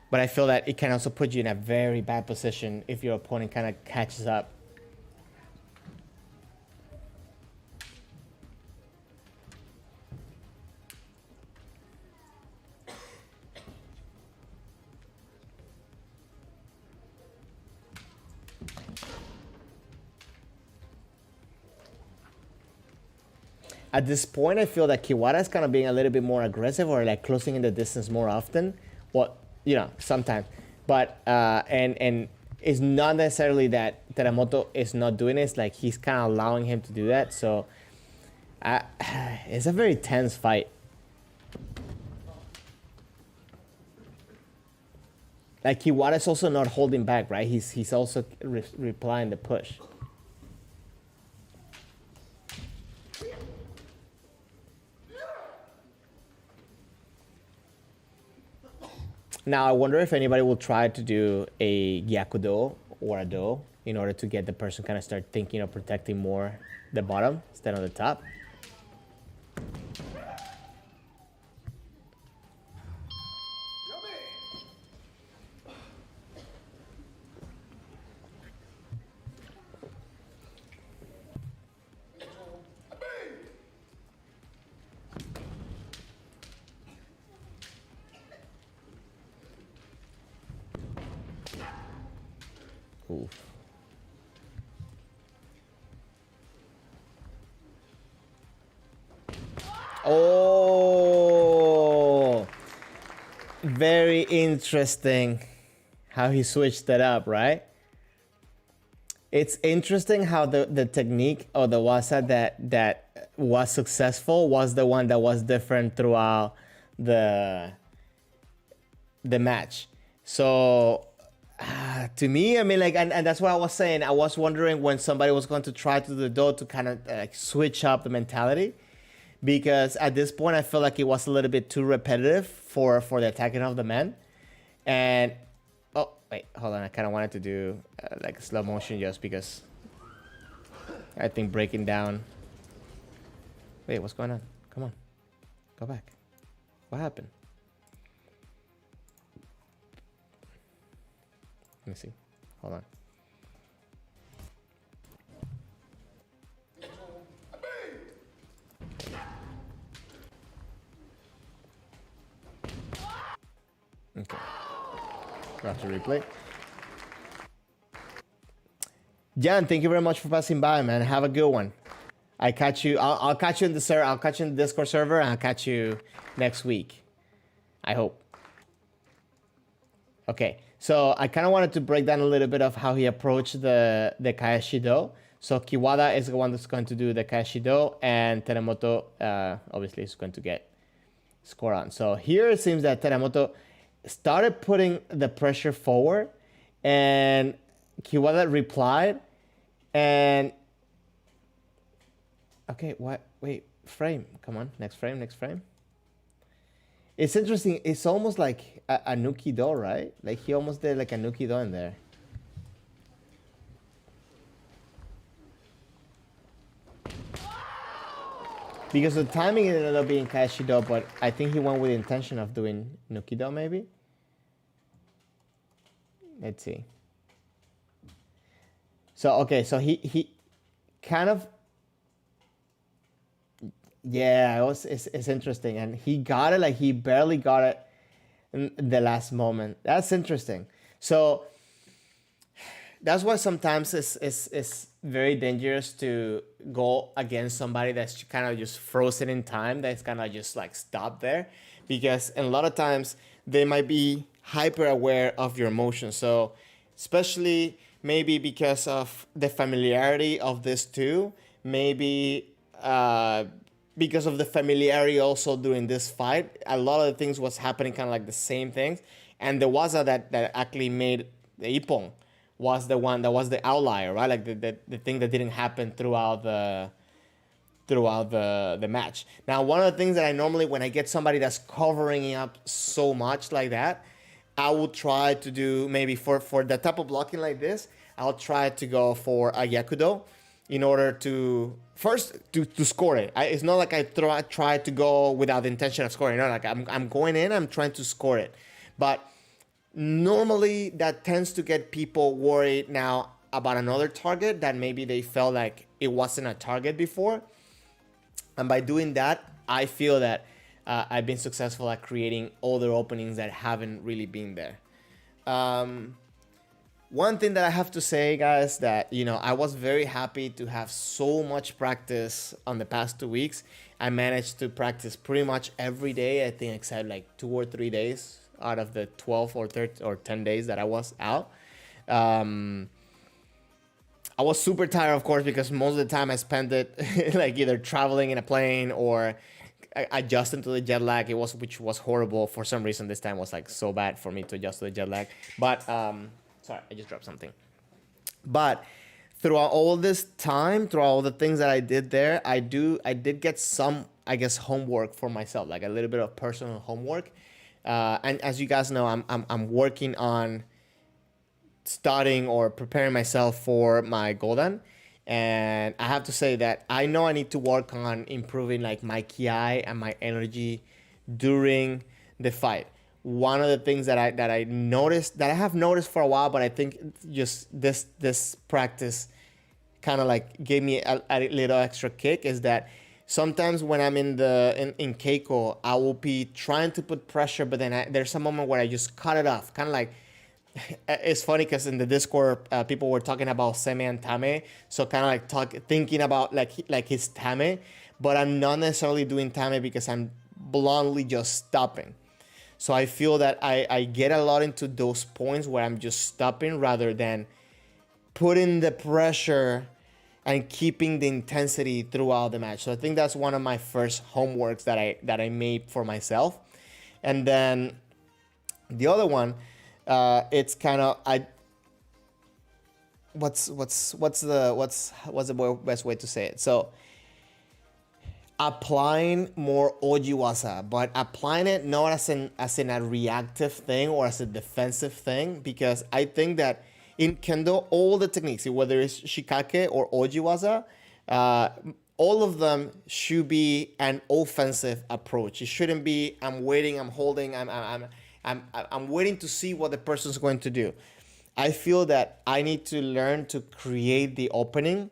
But I feel that it can also put you in a very bad position if your opponent kind of catches up. At this point, I feel that Kiwara is kind of being a little bit more aggressive or like closing in the distance more often. Well, you know, sometimes. But, and it's not necessarily that Teramoto is not doing it. It's like he's kind of allowing him to do that. So, it's a very tense fight. Like Kiwara is also not holding back, right? He's also replying the push. Now, I wonder if anybody will try to do a Gyakudo or a Do in order to get the person kind of start thinking of protecting more the bottom instead of the top. Oof. Oh, very interesting how he switched that up, right? It's interesting how the technique or the wasa that was successful was the one that was different throughout the match. So to me, I mean, like, and that's what I was saying. I was wondering when somebody was going to try to do the Do to kind of like switch up the mentality, because at this point I feel like it was a little bit too repetitive for the attacking of the men. And oh wait, hold on, I kind of wanted to do like a slow motion just because I think breaking down. Wait, what's going on? Come on, go back. What happened? Let me see. Hold on. Okay. We'll have to replay. Jan, thank you very much for passing by, man. Have a good one. I'll catch you in the server. I'll catch you in the Discord server, and I'll catch you next week. I hope. Okay. So I kind of wanted to break down a little bit of how he approached the Kaeshido. So Kiwada is the one that's going to do the Kaeshido, and Teramoto obviously is going to get score on. So here it seems that Teramoto started putting the pressure forward, and Kiwada replied, and okay, what? Wait, frame. Come on, next frame, next frame. It's interesting. It's almost like a Nuki-Do, right? Like he almost did like a Nuki-Do in there. Because the timing ended up being Kaeshido, but I think he went with the intention of doing Nuki-Do maybe. Let's see. So, okay, so he kind of, yeah, it's interesting. And he got it, like he barely got it in the last moment. That's interesting. So that's why sometimes it's very dangerous to go against somebody that's kind of just frozen in time, that's kind of just like stopped there. Because a lot of times they might be hyper aware of your emotions. So especially maybe because of the familiarity of this two, maybe because of the familiarity also during this fight, a lot of the things was happening kind of like the same things. And the waza that actually made the ippon was the one that was the outlier, right? Like the thing that didn't happen throughout the match. Now, one of the things that I normally, when I get somebody that's covering up so much like that, I will try to do maybe for the type of blocking like this, I'll try to go for a yakudo in order to first to score it. It's not like I try to go without the intention of scoring. No, like I'm going in, I'm trying to score it. But normally that tends to get people worried now about another target that maybe they felt like it wasn't a target before. And by doing that, I feel that I've been successful at creating other openings that haven't really been there. One thing that I have to say, guys, that, you know, I was very happy to have so much practice on the past 2 weeks. I managed to practice pretty much every day, I think, except like 2 or 3 days out of the 12 or 13 or 10 days that I was out. I was super tired, of course, because most of the time I spent it like either traveling in a plane or adjusting to the jet lag. Which was horrible. For some reason, this time was like so bad for me to adjust to the jet lag. But sorry, I just dropped something. But throughout all this time, throughout all the things that I did there, I did get some, I guess, homework for myself, like a little bit of personal homework. And as you guys know, I'm working on studying or preparing myself for my Golden. And I have to say that I know I need to work on improving like my kiai and my energy during the fight. One of the things that I noticed, that I have noticed for a while, but I think just this practice kind of like gave me a little extra kick, is that sometimes when I'm in Keiko, I will be trying to put pressure, but then there's a moment where I just cut it off. Kind of like, it's funny because in the Discord, people were talking about seme and tame. So kind of like thinking about like his tame, but I'm not necessarily doing tame because I'm bluntly just stopping. So I feel that I get a lot into those points where I'm just stopping rather than putting the pressure and keeping the intensity throughout the match. So I think that's one of my first homeworks that I made for myself. And then the other one, it's kind of what's the best way to say it? So applying more ojiwasa, but applying it not as in a reactive thing or as a defensive thing, because I think that in Kendo, all the techniques, whether it's shikake or ojiwasa, all of them should be an offensive approach. It shouldn't be I'm waiting, I'm holding, I'm waiting to see what the person's going to do. I feel that I need to learn to create the opening.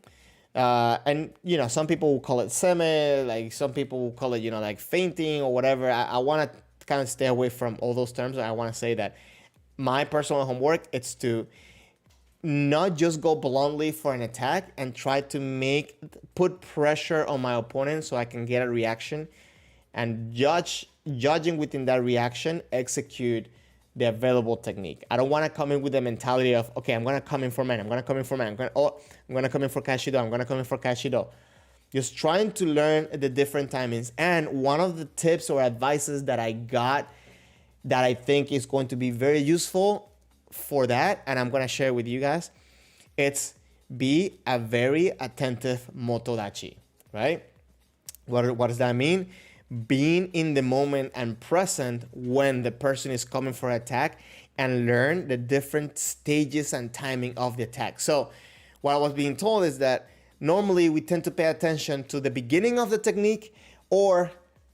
And, you know, some people will call it seme, like some people will call it, you know, like fainting or whatever. I want to kind of stay away from all those terms. I want to say that my personal homework is to not just go bluntly for an attack and try to put pressure on my opponent so I can get a reaction, and judging within that reaction, execute the available technique. I don't want to come in with the mentality of, okay, I'm going to come in for man, I'm going to come in for man, I'm going to come in for Kashido, I'm going to come in for Kashido. Just trying to learn the different timings. And one of the tips or advices that I got that I think is going to be very useful for that, and I'm going to share with you guys, it's be a very attentive motodachi, right? What does that mean? Being in the moment and present when the person is coming for attack, and learn the different stages and timing of the attack. So what I was being told is that normally we tend to pay attention to the beginning of the technique or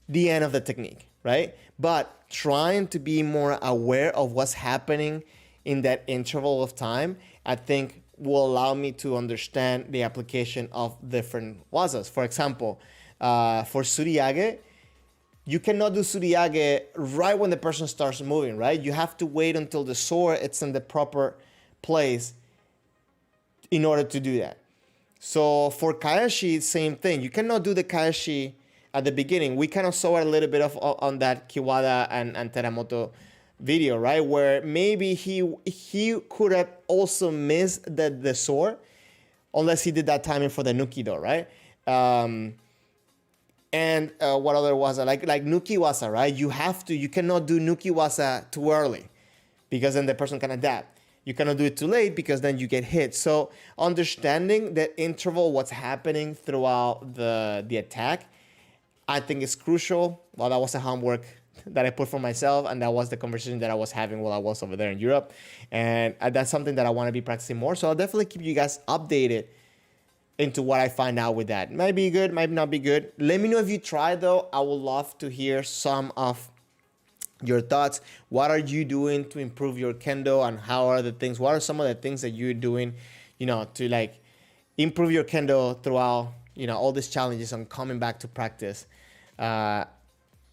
the end of the technique, right? But trying to be more aware of what's happening in that interval of time, I think will allow me to understand the application of different wazas. For example, for Suriage, you cannot do Suriage right when the person starts moving, right? You have to wait until the sword it's in the proper place in order to do that. So for Kaeshi, same thing. You cannot do the Kaeshi at the beginning. We kind of saw it a little bit of on that Kiwada and Teramoto video, right? Where maybe he could have also missed the sword unless he did that timing for the Nukido, right? And what other wasa? Like Nuki wasa, right? You cannot do Nuki wasa too early because then the person can adapt. You cannot do it too late because then you get hit. So understanding that interval, what's happening throughout the attack, I think is crucial. Well, that was a homework that I put for myself, and that was the conversation that I was having while I was over there in Europe. And that's something that I want to be practicing more. So I'll definitely keep you guys updated into what I find out with that. Might be good, might not be good. Let me know if you try though. I would love to hear some of your thoughts. What are you doing to improve your kendo, and what are some of the things that you're doing, to like improve your kendo throughout, all these challenges and coming back to practice.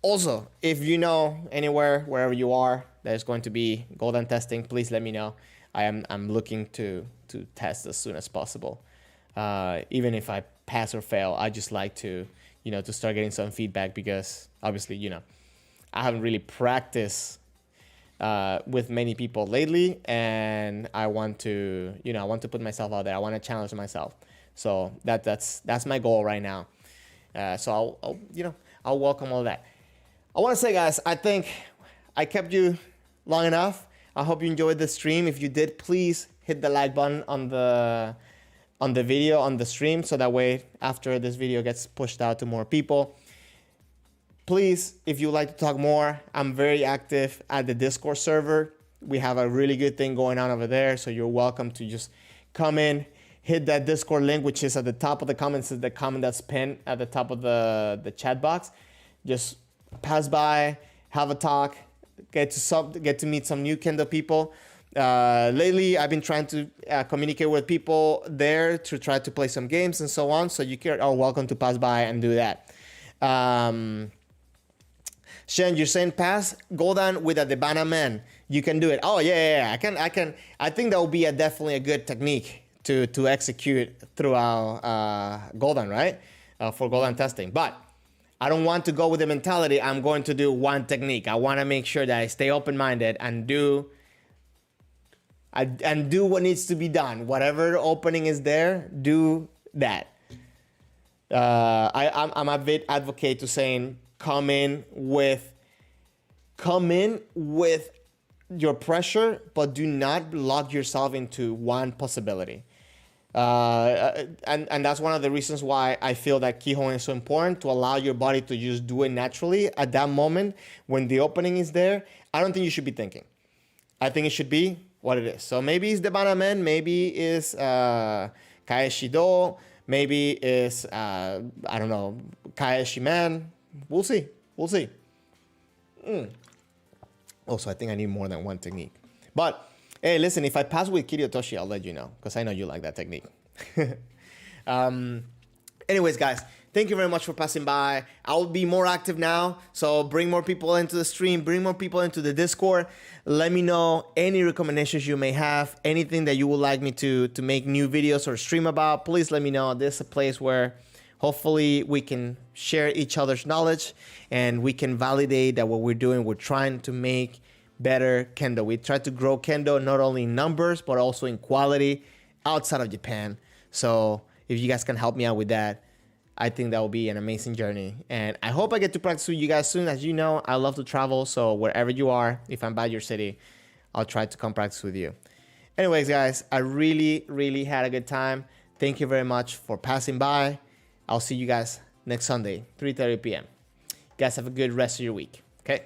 Also, if you know anywhere, wherever you are, there's going to be golden testing, please let me know. I'm looking to test as soon as possible. Even if I pass or fail, I just like to, to start getting some feedback because obviously, I haven't really practiced with many people lately, and I want to, put myself out there. I want to challenge myself. So that's my goal right now. So I'll welcome all that. I want to say, guys, I think I kept you long enough. I hope you enjoyed the stream. If you did, please hit the like button on the video, on the stream, so that way after this video gets pushed out to more people. Please, if you'd like to talk more, I'm very active at the Discord server. We have a really good thing going on over there, so you're welcome to just come in, hit that Discord link, which is at the top of the comments, the comment that's pinned at the top of the chat box. Just pass by, have a talk, get to meet some new Kendo people. Lately, I've been trying to communicate with people there to try to play some games and so on. So you are welcome to pass by and do that. Shen, you're saying pass Goldan with a Debana man. You can do it. Oh yeah. I think that will be definitely a good technique to execute throughout Goldan, right? For Goldan testing. But I don't want to go with the mentality I'm going to do one technique. I want to make sure that I stay open-minded and do what needs to be done. Whatever opening is there, do that. I'm a bit advocate to saying come in with your pressure, but do not lock yourself into one possibility. And that's one of the reasons why I feel that Kihon is so important, to allow your body to just do it naturally at that moment when the opening is there. I don't think you should be thinking. I think it should be what it is. So maybe it's the Banamen, maybe it's Kaeshido, maybe it's I don't know, Kaeshiman. We'll see. Also, I think I need more than one technique. But hey, listen, if I pass with Kiryotoshi, I'll let you know, because I know you like that technique. Anyways, guys, thank you very much for passing by. I'll be more active now, so bring more people into the stream, bring more people into the Discord. Let me know any recommendations you may have, anything that you would like me to make new videos or stream about. Please let me know. This is a place where hopefully we can share each other's knowledge and we can validate that what we're doing, we're trying to make better Kendo. We try to grow Kendo not only in numbers, but also in quality outside of Japan. So if you guys can help me out with that, I think that will be an amazing journey. And I hope I get to practice with you guys soon. As you know, I love to travel. So wherever you are, if I'm by your city, I'll try to come practice with you. Anyways, guys, I really, really had a good time. Thank you very much for passing by. I'll see you guys next Sunday, 3:30 p.m. You guys have a good rest of your week. Okay?